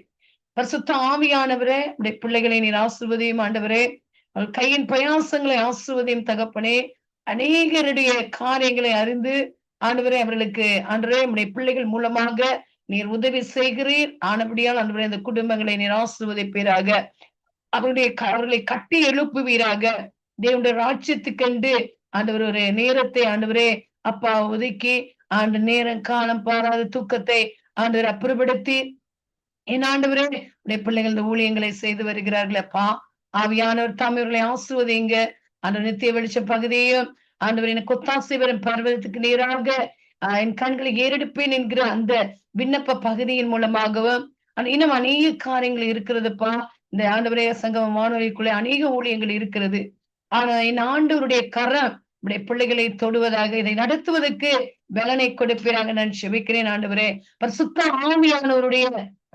பரிசுத்த ஆவியானவரே, உடைய பிள்ளைகளை நீர் ஆசீர்வதியும். ஆண்டவரே, அவர்கள் கையின் பிரயாசங்களை ஆசீர்வதியும் தகப்பனே. அநேகருடைய காரியங்களை அறிந்து ஆண்டவரே அவர்களுக்கு ஆண்டவரே உடைய பிள்ளைகள் மூலமாக நீர் உதவி செய்கிறீர். ஆனபடியால் ஆண்டவரே அந்த குடும்பங்களை நீர் ஆசீர்வதிப்பீராக. அவர்களை கட்டி எழுப்புவீராக. தேவனுடைய ராஜ்யத்துக்கென்று ஆண்டவர் ஒரு நேரத்தை ஆண்டவரே அப்பா ஒதுக்கி ஆண்டு நேரம் காலம் பாராத தூக்கத்தை ஆண்டவர் அப்புறப்படுத்தி என் ஆண்டவரே உடைய பிள்ளைகள் இந்த ஊழியங்களை செய்து வருகிறார்கள். அப்பா ஆவியானவர் தாம் இவர்களை ஆசுவதிங்க. அந்த நித்திய வெளிச்ச பகுதியையும் ஆண்டவர் எனக்கு ஒத்தாசை வரும் பர்வதத்துக்கு நேராக என் கண்களை ஏறெடுப்பேன் என்கிற அந்த விண்ணப்ப பகுதியின் மூலமாகவும் இன்னும் அநேக காரியங்கள் இருக்கிறதுப்பா. இந்த ஆண்டவரே சங்கம வானொலிக்குள்ளே அநேக ஊழியங்கள் இருக்கிறது. ஆனா என் ஆண்டவருடைய கரம் உடைய பிள்ளைகளை தொடுவதாக இதை நடத்துவதற்கு பலனை கொடுப்பீராக நான் செபிக்கிறேன். ஆண்டவரே, பரிசுத்த ஆவியானவருடைய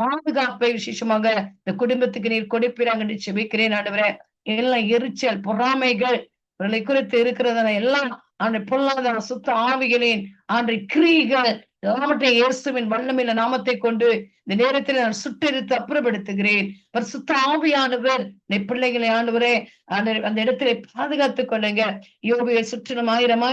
பாதுகாப்பை விசேஷமாக இந்த குடும்பத்துக்கு நீர் கொடுப்பீராக என்று செபிக்கிறேன். ஆண்டவரே, எல்லாம் எரிச்சல் பொறாமைகள் இவர்களை குறித்து இருக்கிறதான எல்லாம் ஆண்டு பொல்லாத சுத்த ஆவிகளின் ஆண்டு கிரியைகள் எல்லாவற்றையும் இயேசுவின் வல்லமையில நாமத்தை கொண்டு இந்த நேரத்தில் நான் சுட்டெரித்து அப்புறப்படுத்துகிறேன். சுத்த ஆவியானவர் பிள்ளைகளை ஆண்டவரே அந்த இடத்திலே பாதுகாத்துக் கொள்ளுங்க. யோபுவை சுற்றிலும் ஆயிரம்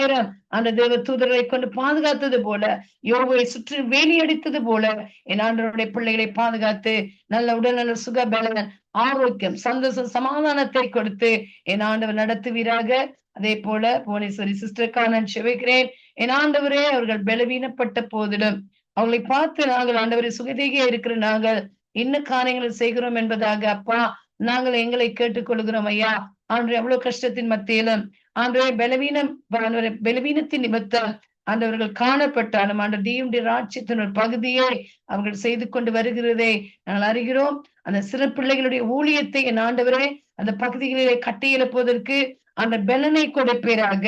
அந்த தேவ தூதர்களை கொண்டு பாதுகாத்தது போல, யோபுவை சுற்றி வேலியடித்தது போல என் ஆண்டவருடைய பிள்ளைகளை பாதுகாத்து நல்ல உடல்நல சுகபலன் ஆரோக்கியம் சந்தோஷம் சமாதானத்தை கொடுத்து என் ஆண்டவர் நடத்துவீராக. அதே போல புவனேஸ்வரி சிஸ்டருக்காக நான் செபிக்கிறேன். என் ஆண்டவரே, அவர்கள் பலவீனப்பட்ட போதிலும் அவர்களை பார்த்து நாங்கள் ஆண்டவரை சுகதேகியா இருக்கிற நாங்கள் என்ன காரியங்களை செய்கிறோம் என்பதாக அப்பா நாங்கள் எங்களை கேட்டுக்கொள்கிறோம். ஐயா ஆண்டு எவ்வளவு கஷ்டத்தின் மத்தியிலும் ஆண்டவரை பலவீனத்தின் நிமித்தம் ஆண்டவர்கள் காணப்பட்டாலும் ஆண்டு தீயுடைய ராஜ்யத்தின் ஒரு பகுதியை அவர்கள் செய்து கொண்டு வருகிறதை நாங்கள் அறிகிறோம். அந்த சிறு பிள்ளைகளுடைய ஊழியத்தை என் ஆண்டவரே அந்த பகுதிகளிலே கட்டி எழுப்புவதற்கு அந்த பலனை கொடுப்பீராக.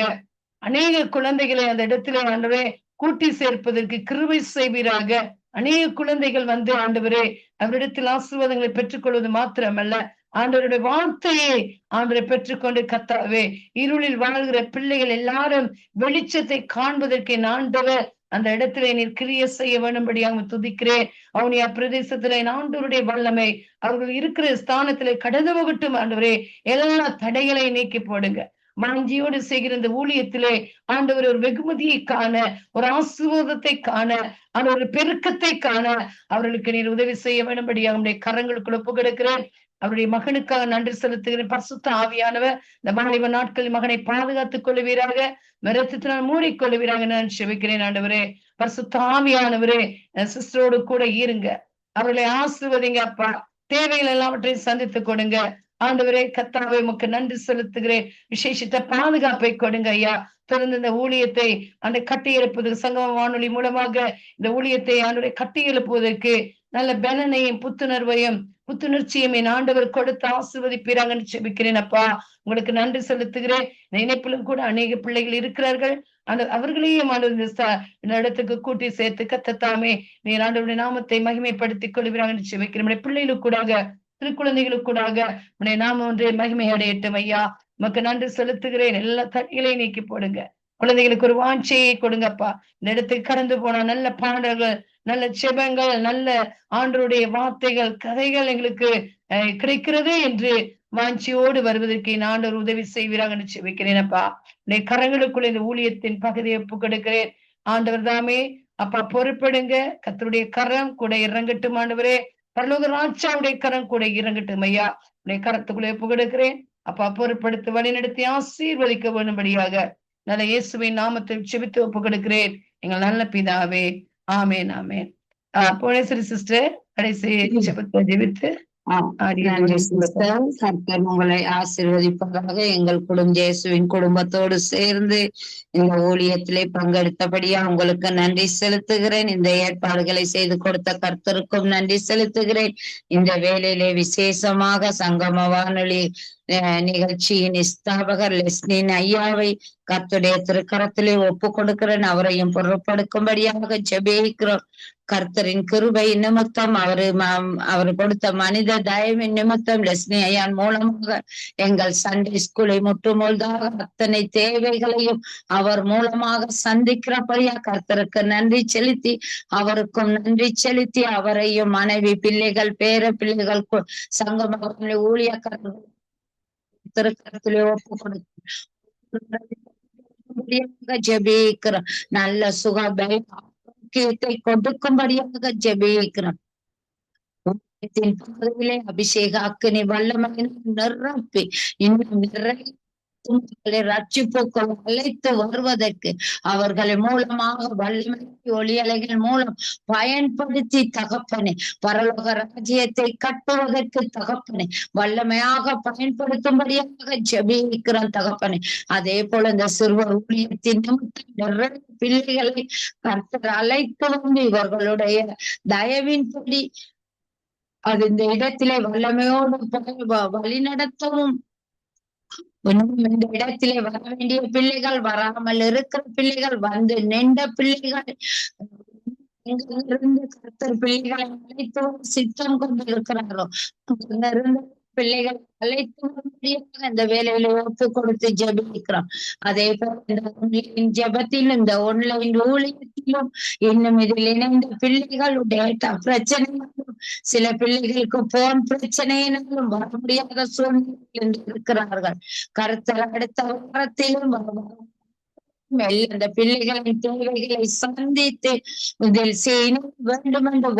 அநேக குழந்தைகளை அந்த இடத்துல ஆண்டவரே கூட்டி சேர்ப்பதற்கு கிருபை செய்வீராக. அநேக குழந்தைகள் வந்து ஆண்டவரே அவரிடத்தில் ஆசீர்வாதங்களை பெற்றுக்கொள்வது மாத்திரமல்ல, ஆண்டவருடைய வார்த்தையை ஆண்டவரை பெற்றுக்கொண்டு கத்தாவே இருளில் வாழ்கிற பிள்ளைகள் எல்லாரும் வெளிச்சத்தை காண்பதற்கு ஆண்டவர் அந்த இடத்துல நீர் கிரிய செய்ய வேண்டும்படியாக துதிக்கிறேன். அவனுடைய பிரதேசத்துல ஆண்டவருடைய வல்லமை அவர்கள் இருக்கிற ஸ்தானத்திலே கடந்து போகட்டும். ஆண்டவரே, எல்லா தடைகளை நீக்கி போடுங்க. வாஞ்சியோடு செய்கிற இந்த ஊழியத்திலே ஆண்டவர் ஒரு வெகுமதியை காண, ஒரு ஆசீர்வாதத்தை காண, அந்த ஒரு பெருக்கத்தை காண அவர்களுக்கு நீர் உதவி செய்ய வேண்டும்படியாக அவனுடைய கரங்களுக்குள் ஒப்பு கிடக்கிறேன். அவருடைய மகனுக்காக நன்றி செலுத்துகிறேன். பரிசுத்த ஆவியானவர் இந்த வாலிப நாட்களில் மகனை பாதுகாத்துக் கொள்ளுவீராக, மிரத்தினால் மூடிக்கொள்ளுவீராக நான் செபிக்கிறேன். ஆண்டவரே, பரிசுத்த ஆவியானவரே சிஸ்டரோடு கூட இருங்க, அவர்களை ஆசீர்வதிங்க அப்பா. தேவைகள் எல்லாவற்றையும் சந்தித்து கொடுங்க. ஆண்டவரே கர்த்தாவே உமக்கு நன்றி செலுத்துகிறேன். விசேஷித்த பாதுகாப்பை கொடுங்க ஐயா. தொடர்ந்து இந்த ஊழியத்தை அந்த கட்டி எழுப்புவதற்கு சங்கம வானொலி மூலமாக இந்த ஊழியத்தை ஆண்டவரை கட்டி எழுப்புவதற்கு நல்ல பலனையும் புத்துணர்ச்சியும் என் ஆண்டவர் கொடுத்து ஆசீர்வதிப்பீராங்கன்னு செபிக்கிறேன் அப்பா. உங்களுக்கு நன்றி செலுத்துகிறேன். இந்த இணைப்பிலும் கூட அநேக பிள்ளைகள் இருக்கிறார்கள். அவர்களையும் இந்த இடத்துக்கு கூட்டி சேர்த்து கத்தத்தாமே நீர் ஆண்டவருடைய நாமத்தை மகிமைப்படுத்திக் கொள்கிறாங்கன்னு செபிக்கிறேன். பிள்ளைகளுக்கு கூடாக திருக்குழந்தைகளுக்கு கூடாக உடைய நாம ஒன்றே மகிமை அடையட்டும் ஐயா. உமக்கு நன்றி செலுத்துகிறேன். எல்லா தடைகளையும் நீக்கி போடுங்க. குழந்தைகளுக்கு ஒரு வாஞ்சையை கொடுங்கப்பா. இந்த இடத்துக்கு கடந்து போனா நல்ல பாடல்கள், நல்ல செபங்கள், நல்ல ஆண்டவருடைய வார்த்தைகள், கதைகள் எங்களுக்கு கிடைக்கிறது என்று வாஞ்சியோடு வருவதற்கு ஆண்டவர் உதவி செய்வீராக செபிக்கிறேனப்பா. உடைய கரங்களுக்குள்ள இந்த ஊழியத்தின் பகுதியை ஒப்பு கொடுக்கிறேன். ஆண்டவர் தாமே அப்பா பொறுப்படுங்க. கர்த்தருடைய கரம் கூட இறங்கட்டும். ஆண்டவரே, பரலோக ராஜாவுடைய கரம் கூட இறங்கட்டும் ஐயா. உடைய கரத்துக்குள்ளே ஒப்பு கொடுக்கிறேன் அப்பா. பொறுப்படுத்தி வழிநடத்தி ஆசீர்வதிக்க வேண்டும்படியாக நல்ல இயேசுவின் நாமத்தில் செபித்து ஒப்பு கொடுக்கிறேன் எங்கள் நல்ல பிதாவே. ஆமேன் ஆமேன். புவனேஸ்வரி சிஸ்டர் கடைசி ஜெபத்தை ஜெபித்து நன்றி சிஸ்டர். கர்த்தர் உங்களை ஆசீர்வதிப்பதாக. எங்கள் குடும்ப இயேசுவின் குடும்பத்தோடு சேர்ந்து இந்த ஊழியத்திலே பங்கெடுத்தபடியா உங்களுக்கு நன்றி செலுத்துகிறேன். இந்த ஏற்பாடுகளை செய்து கொடுத்த கர்த்தருக்கும் நன்றி செலுத்துகிறேன். இந்த வேளையிலே விசேஷமாக சங்கம வானொலி நிகழ்ச்சியின் ஸ்தாபகர் லெஸ்லின் ஐயாவை கர்த்தருடைய திருக்கரத்திலே ஒப்பு கொடுக்கிறேன். அவரையும் பொருட்படுக்கும்படியாக ஜெபிக்கிறோம். கர்த்தரின் கிருபை நிமித்தம் அவர் கொடுத்த மனித தயவின் நிமித்தம் லெஸ்லி ஐயான் மூலமாக எங்கள் சண்டே ஸ்கூலை முற்றுமுழுதாக அத்தனை தேவைகளையும் அவர் மூலமாக சந்திக்கிறபடியா கர்த்தருக்கு நன்றி செலுத்தி அவருக்கும் நன்றி செலுத்தி அவரையும் மனைவி பிள்ளைகள் பேர பிள்ளைகள் சங்கம ஊழியக்காரர்கள் திருக்கரத்திலே ஒப்பு கொடுக்க ஜெபிக்கிறோம். நல்ல சுக கொடுக்கும்படியாக ஜெபிக்கிறோம். பகுதியிலே அபிஷேக அக்கினி வல்லமையை நிரப்பி இன்னும் நிறைய ரட்சிப்புக்குள் அழைத்து வருவதற்கு அவர்களை மூலமாக வல்லமை ஒளியலைகள் மூலம் பயன்படுத்தி தகப்பனே பரலோக ராஜ்யத்தை கட்டுவதற்கு தகப்பனே வல்லமையாக பயன்படுத்தும்படியாக ஜெபிக்கிறோம் தகப்பனே. அதே போல இந்த சிறுவர் ஊழியத்தின் நிறைய பிள்ளைகளை கர்த்தர் அழைத்து வந்து இவர்களுடைய தயவின்படி அது இந்த இடத்திலே வல்லமையோடு வழி நடத்தவும் இந்த இடத்திலே வர வேண்டிய பிள்ளைகள் வராமல் இருக்கிற பிள்ளைகள் வந்து நின்ற பிள்ளைகள் இருந்து கர்த்தர் பிள்ளைகளை அழைத்து சித்தம் கொண்டு இருக்கிறாரோ அங்கிருந்து பிள்ளைகளை அழைத்து இந்த வேலையில ஒப்பு கொடுத்து ஜெபிக்கிறோம். அதே போல இந்த ஜெபத்திலும் இந்த ஆன்லைன் ஊழியத்திலும் இன்னும் இதில் இணைந்த பிள்ளைகள் டேட்டா பிரச்சனைகளும் சில பிள்ளைகளுக்கு போன் பிரச்சனையினாலும் வர முடியாத சூழ்நிலையில் இருக்கிறார்கள். கர்த்தர் அடுத்த வாரத்திலும் அந்த பிள்ளைகளின் தேவைகளை சந்தித்து இதில் செய்ய வேண்டும் என்று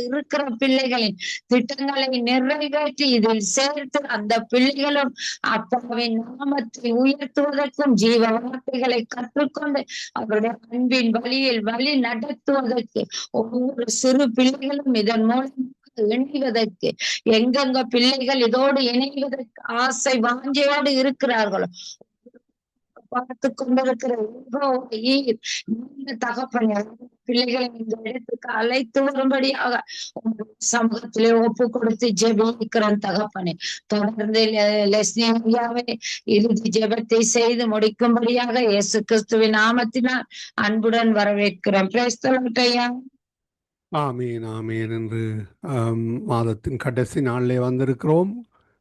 இருக்கிற பிள்ளைகளின் திட்டங்களை நிறைவேற்றி இதில் சேர்த்து அந்த பிள்ளைகளும் அப்பாவின் நாமத்தை உயர்த்துவதற்கும் ஜீவ வார்த்தைகளை கற்றுக்கொண்டு அவருடைய அன்பின் வழியில் வழி நடத்துவதற்கு ஒவ்வொரு சிறு பிள்ளைகளும் இதன் மூலம் இணைவதற்கு எங்கெங்க பிள்ளைகள் இதோடு இணைவதற்கு ஆசை வாஞ்சையோடு இருக்கிறார்களோ பார்த்து கொண்டிருக்கிற தகப்பனை பிள்ளைகளை இந்த இடத்துக்கு அழைத்து வரும்படியாக சமூகத்திலே ஒப்பு கொடுத்து ஜெபிக்கிறோம் தகப்பனே. தொடர்ந்து லெஸ்லி ஐயாவை இறுதி ஜெபத்தை செய்து முடிக்கும்படியாக இயேசு கிறிஸ்துவின் நாமத்தினால் அன்புடன் வரவேற்கிறோம். பிரைஸ் தி லார்ட் ஐயா. ஆமீன் ஆமீன். என்று மாதத்தின் கடைசி நாளிலே வந்திருக்கிறோம்.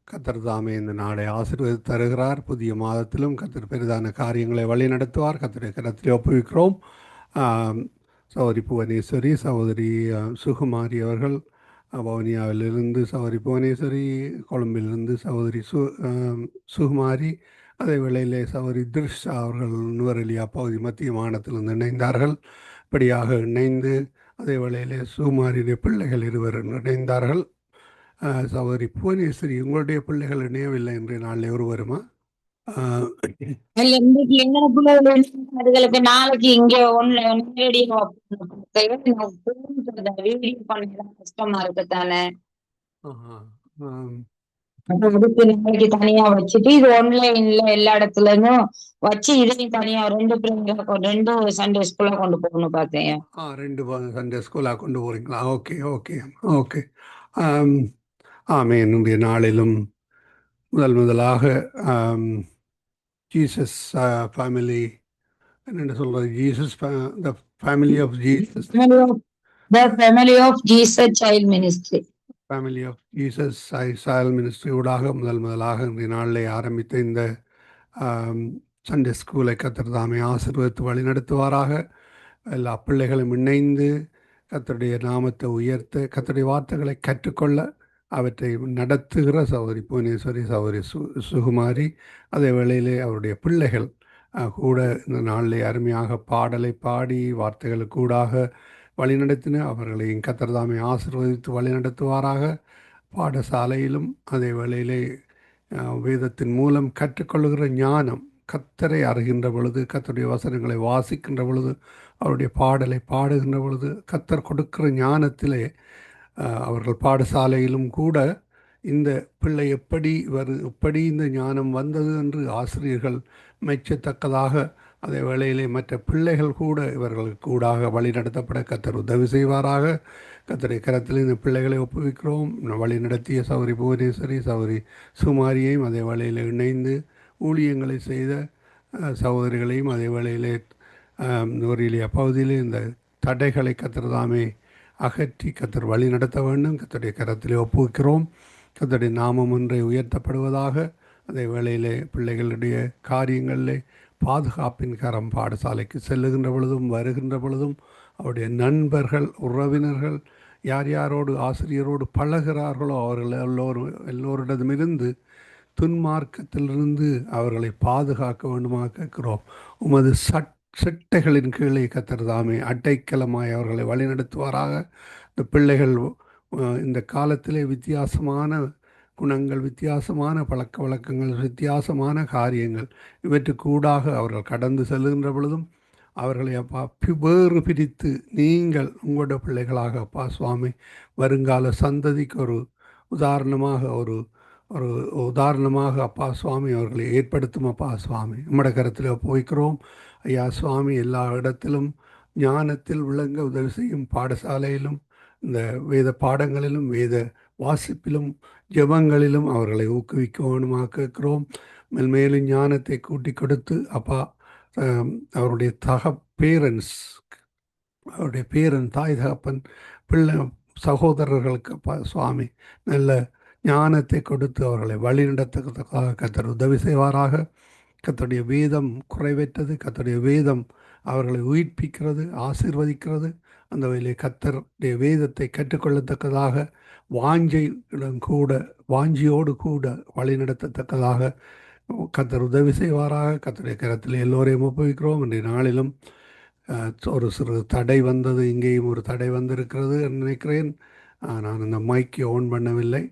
கர்த்தர் தாமே இந்த நாளை ஆசீர்வதித்து தருகிறார். புதிய மாதத்திலும் கர்த்தர் பெரிதான காரியங்களை வழி நடத்துவார். கர்த்தருடைய கரத்திலே ஒப்புவிக்கிறோம். சகோதரி புவனேஸ்வரி, சகோதரி சுகுமாரி அவர்கள் வவுனியாவிலிருந்து, சகோதரி புவனேஸ்வரி கொழும்பிலிருந்து, சகோதரி சுகுமாரி, அதே வேளையிலே சகோதரி திருஷா அவர்கள் நுவரெலியா பகுதி மத்திய மாநிலத்திலிருந்து இணைந்தார்கள். இப்படியாக இணைந்து அதே வேளையிலே சுகுமாரியுடைய பிள்ளைகள் இருவர் இணைந்தார்கள். சகோதரி புவனேஸ்வரி, உங்களுடைய பிள்ளைகள் இணையவில்லை என்று நாளில் ஒரு வருமா? அதுகளுக்கு நாளைக்கு இங்க கஷ்டமா இருக்குதானே, அதுக்கு நாளைக்கு தனியா வச்சுட்டு இது ஆன்லைன்ல எல்லா இடத்துல இருந்தும் வச்சு இதையும் தனியா ரெண்டு சண்டே ஸ்கூலா கொண்டு போகணும் பார்த்தேன். 2 சண்டே ஸ்கூலா கொண்டு போறீங்களா? Okay okay okay. என்னுடைய நாளிலும் முதலாக ஜீசஸ் ஃபேமிலி என்ன சொல்றது, Jesus the family of Jesus, the family of Jesus child ministry, family of Jesus child ministry ஊடாக முதலாக இன்றைய நாளிலே ஆரம்பித்த இந்த சண்டே ஸ்கூலை கர்த்தர் தாமே ஆசீர்வதித்து வழி நடத்துவாராக. எல்லா பிள்ளைகளும் இணைந்து கர்த்தருடைய நாமத்தை உயர்த்த, கர்த்தருடைய வார்த்தைகளை கற்றுக்கொள்ள அவற்றை நடத்துகிற சகோதரி புவனேஸ்வரி, சகோதரி சுகுமாரி, அதே வேளையிலே அவருடைய பிள்ளைகள் கூட இந்த நாளிலே அருமையாக பாடலை பாடி வார்த்தைகளுக்கு கூடாக வழிநடத்தின அவர்களையும் கர்த்தர் தாமே ஆசீர்வதித்து வழிநடத்துவாராக. பாடசாலையிலும் அதே வேளையிலே வேதத்தின் மூலம் கற்றுக்கொள்ளுகிற ஞானம், கர்த்தரை அறிகின்ற பொழுது, கர்த்தருடைய வசனங்களை வாசிக்கின்ற பொழுது, அவருடைய பாடலை பாடுகின்ற பொழுது, கர்த்தர் கொடுக்கிற ஞானத்திலே அவர்கள் பாடசாலையிலும் கூட இந்த பிள்ளை எப்படி இந்த ஞானம் வந்தது என்று ஆசிரியர்கள் மெச்சத்தக்கதாக அதே வேளையிலே மற்ற பிள்ளைகள் கூட இவர்களுக்கு கூடாக வழிநடத்தப்பட கர்த்தர் உதவி செய்வாராக. கர்த்தருடைய கரத்தில் இந்த பிள்ளைகளை ஒப்புவிக்கிறோம். வழி நடத்திய சௌரி புவனேஸ்வரி, சௌரி சுமாரியையும் அதே வேளையில் இணைந்து ஊழியங்களை செய்த சகோதரிகளையும் அதே வேளையிலே நூறிலியா பகுதியிலே இந்த தடைகளை கர்த்தர் தாமே அகற்றி கர்த்தர் வழி நடத்த வேண்டும். கர்த்தருடைய கரத்திலே ஒப்புவிக்கிறோம். கர்த்தருடைய நாமம் ஒன்றை உயர்த்தப்படுவதாக. அதே வேளையிலே பிள்ளைகளுடைய காரியங்களிலே பாதுகாப்பின் கரம் பாடசாலைக்கு செல்லுகின்ற பொழுதும் வருகின்ற பொழுதும் அவருடைய நண்பர்கள், உறவினர்கள் யார் யாரோடு ஆசிரியரோடு பழகிறார்களோ அவர்கள் எல்லோரிடமிருந்து துன்மார்க்கத்திலிருந்து அவர்களை பாதுகாக்க வேண்டுமாக கேட்கிறோம். உமது சட்டைகளின் கீழே கர்த்தர் தாமே அடைக்கலமாய் அவர்களை வழிநடத்துவாராக. இந்த பிள்ளைகள் இந்த காலத்திலே வித்தியாசமான குணங்கள், வித்தியாசமான பழக்க வழக்கங்கள், வித்தியாசமான காரியங்கள் இவற்றுக்கூடாக அவர்கள் கடந்து செல்கின்ற பொழுதும் அவர்களை அப்பா வேறு பிரித்து நீங்கள் உங்களோட பிள்ளைகளாக அப்பா சுவாமி வருங்கால சந்ததிக்கு ஒரு உதாரணமாக அப்பா சுவாமி அவர்களை ஏற்படுத்தும் அப்பா சுவாமி நம்மட கரத்தில் போய்க்கிறோம். ஐயா சுவாமி எல்லா இடத்திலும் ஞானத்தில் விளங்க உதவி செய்யும். பாடசாலையிலும் இந்த வேத பாடங்களிலும் வேத வாசிப்பிலும் ஜெபங்களிலும் அவர்களை ஊக்குவிக்க வேணுமாக கேட்கிறோம். மேலும் ஞானத்தை கூட்டி கொடுத்து அப்பா அவருடைய தாய் தகப்பன் பிள்ளை சகோதரர்களுக்கு அப்பா சுவாமி நல்ல ஞானத்தை கொடுத்து அவர்களை வழிநடத்தத்தக்கதாக கர்த்தர் உதவி செய்வாராக. கர்த்தருடைய வேதம் குறைவற்றது. கர்த்தருடைய வேதம் அவர்களை உயிர்ப்பிக்கிறது, ஆசீர்வதிக்கிறது. அந்த வகையிலே கர்த்தருடைய வேதத்தை கற்றுக்கொள்ளத்தக்கதாக வாஞ்சியோடு கூட வழிநடத்தத்தக்கதாக கர்த்தர் உதவி செய்வாராக. கர்த்தருடைய கரத்தில் எல்லோரையும் ஒப்புவிக்கிறோம். இன்றைய நாளிலும் ஒரு சிறு தடை வந்தது, இங்கேயும் ஒரு தடை வந்திருக்கிறது நினைக்கிறேன். நான் அந்த மைக்கை ஓன் பண்ணவில்லை,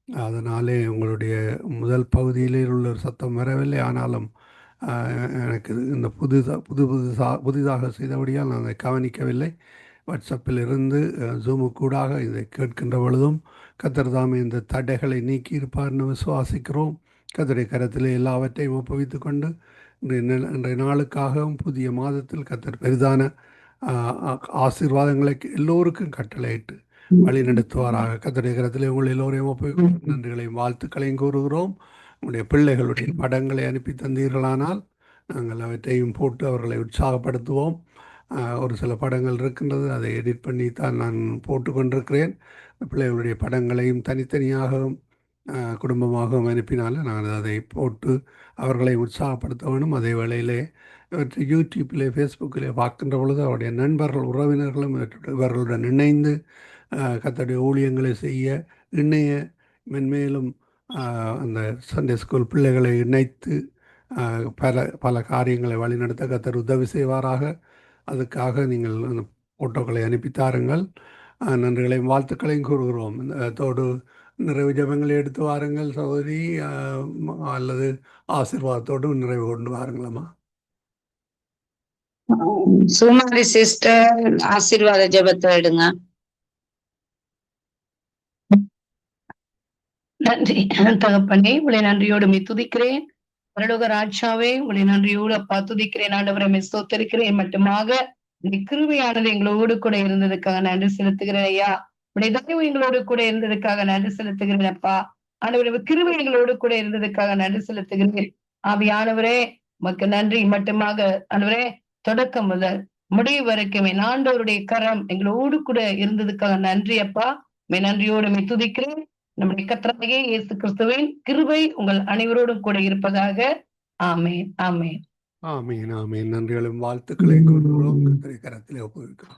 அதனாலே உங்களுடைய முதல் பகுதியிலே உள்ள ஒரு சத்தம் வரவில்லை. ஆனாலும் எனக்கு இந்த புதிதாக செய்தபடியால் நான் அதை கவனிக்கவில்லை. வாட்ஸ்அப்பில் இருந்து ஜூமுக்கூடாக இதை கேட்கின்ற பொழுதும் கர்த்தர் தாமே இந்த தடைகளை நீக்கி இருப்பார்னு விசுவாசிக்கிறோம். கர்த்தருடைய கரத்தில் எல்லாவற்றையும் ஒப்புவித்து கொண்டு இன்றைய நாளுக்காகவும் புதிய மாதத்தில் கர்த்தர் பெரிதான ஆசீர்வாதங்களை எல்லோருக்கும் கட்டளையிட்டு வழி நடத்துவாராக. கர்த்தருடைய கரத்தில் உங்கள் எல்லோரையும் ஒப்புவிக்கிறோம். நன்றிகளையும் வாழ்த்துக்களையும் கூறுகிறோம். உங்களுடைய பிள்ளைகளுடைய படங்களை அனுப்பி தந்தீர்களானால் நாங்கள் அவற்றையும் போட்டு அவர்களை உற்சாகப்படுத்துவோம். ஒரு சில படங்கள் இருக்கின்றது, அதை எடிட் பண்ணி தான் நான் போட்டு கொண்டிருக்கிறேன். பிள்ளைகளுடைய படங்களையும் தனித்தனியாகவும் குடும்பமாகவும் அனுப்பினாலும் நான் அதை போட்டு அவர்களை உற்சாகப்படுத்த வேணும். அதே வேளையிலே யூடியூப்பிலே ஃபேஸ்புக்கிலே பார்க்கின்ற பொழுது அவருடைய நண்பர்கள் உறவினர்களும் இவர்களுடன் இணைந்து கர்த்தருடைய ஊழியங்களை செய்ய இணைய மென்மேலும் அந்த சண்டே ஸ்கூல் பிள்ளைகளை இணைத்து பல காரியங்களை வழிநடத்த கர்த்தர் உதவி செய்வாராக. அதுக்காக நீங்கள் போட்டோக்களை அனுப்பித்தாருங்கள். நன்றிகளையும் வாழ்த்துக்களையும் கூறுகிறோம். அதோடு நிறைவு ஜெபங்களை எடுத்து வாருங்கள் சகோதரி, அல்லது ஆசீர்வாதத்தோடு நிறைவு கொண்டு வாருங்களம்மா. சுமாரி சிஸ்டர் ஆசீர்வாத ஜெபத்தை எடுங்க. நன்றி தகப்பனே, உங்களை நன்றியோடு துதிக்கிறேன். பரலோக ராஜாவே, உங்களை நன்றியோடு அப்பா துதிக்கிறேன். ஆண்டவரை ஸ்தோத்திரிக்கிறேன். மட்டுமாக கிருபையானது எங்களோடு கூட இருந்ததுக்காக நன்றி செலுத்துகிறேன் ஐயா. உடைய தயவு எங்களோடு கூட இருந்ததுக்காக நன்றி செலுத்துகிறேன் அப்பா. ஆண்டவரே, கிருபை எங்களோடு கூட இருந்ததுக்காக நன்றி செலுத்துகிறேன். ஆவியானவரே, உமக்கு நன்றி. மட்டுமாக ஆண்டவரே, தொடக்கம் முதல் முடிவு வரைக்கும் ஆண்டவருடைய கரம் எங்களோடு கூட இருந்ததுக்காக நன்றி அப்பா. நன்றியோடு துதிக்கிறேன். நம்முடைய கர்த்தராகிய இயேசு கிறிஸ்துவின் கிருபை உங்கள் அனைவரோடும் கூட இருப்பதாக. ஆமென், ஆமென், ஆமென், ஆமென். நன்றிகளும் வாழ்த்துக்களையும் கூறுகிறோம். கர்த்தருடைய கரத்திலே ஒப்புவிக்கிறோம்.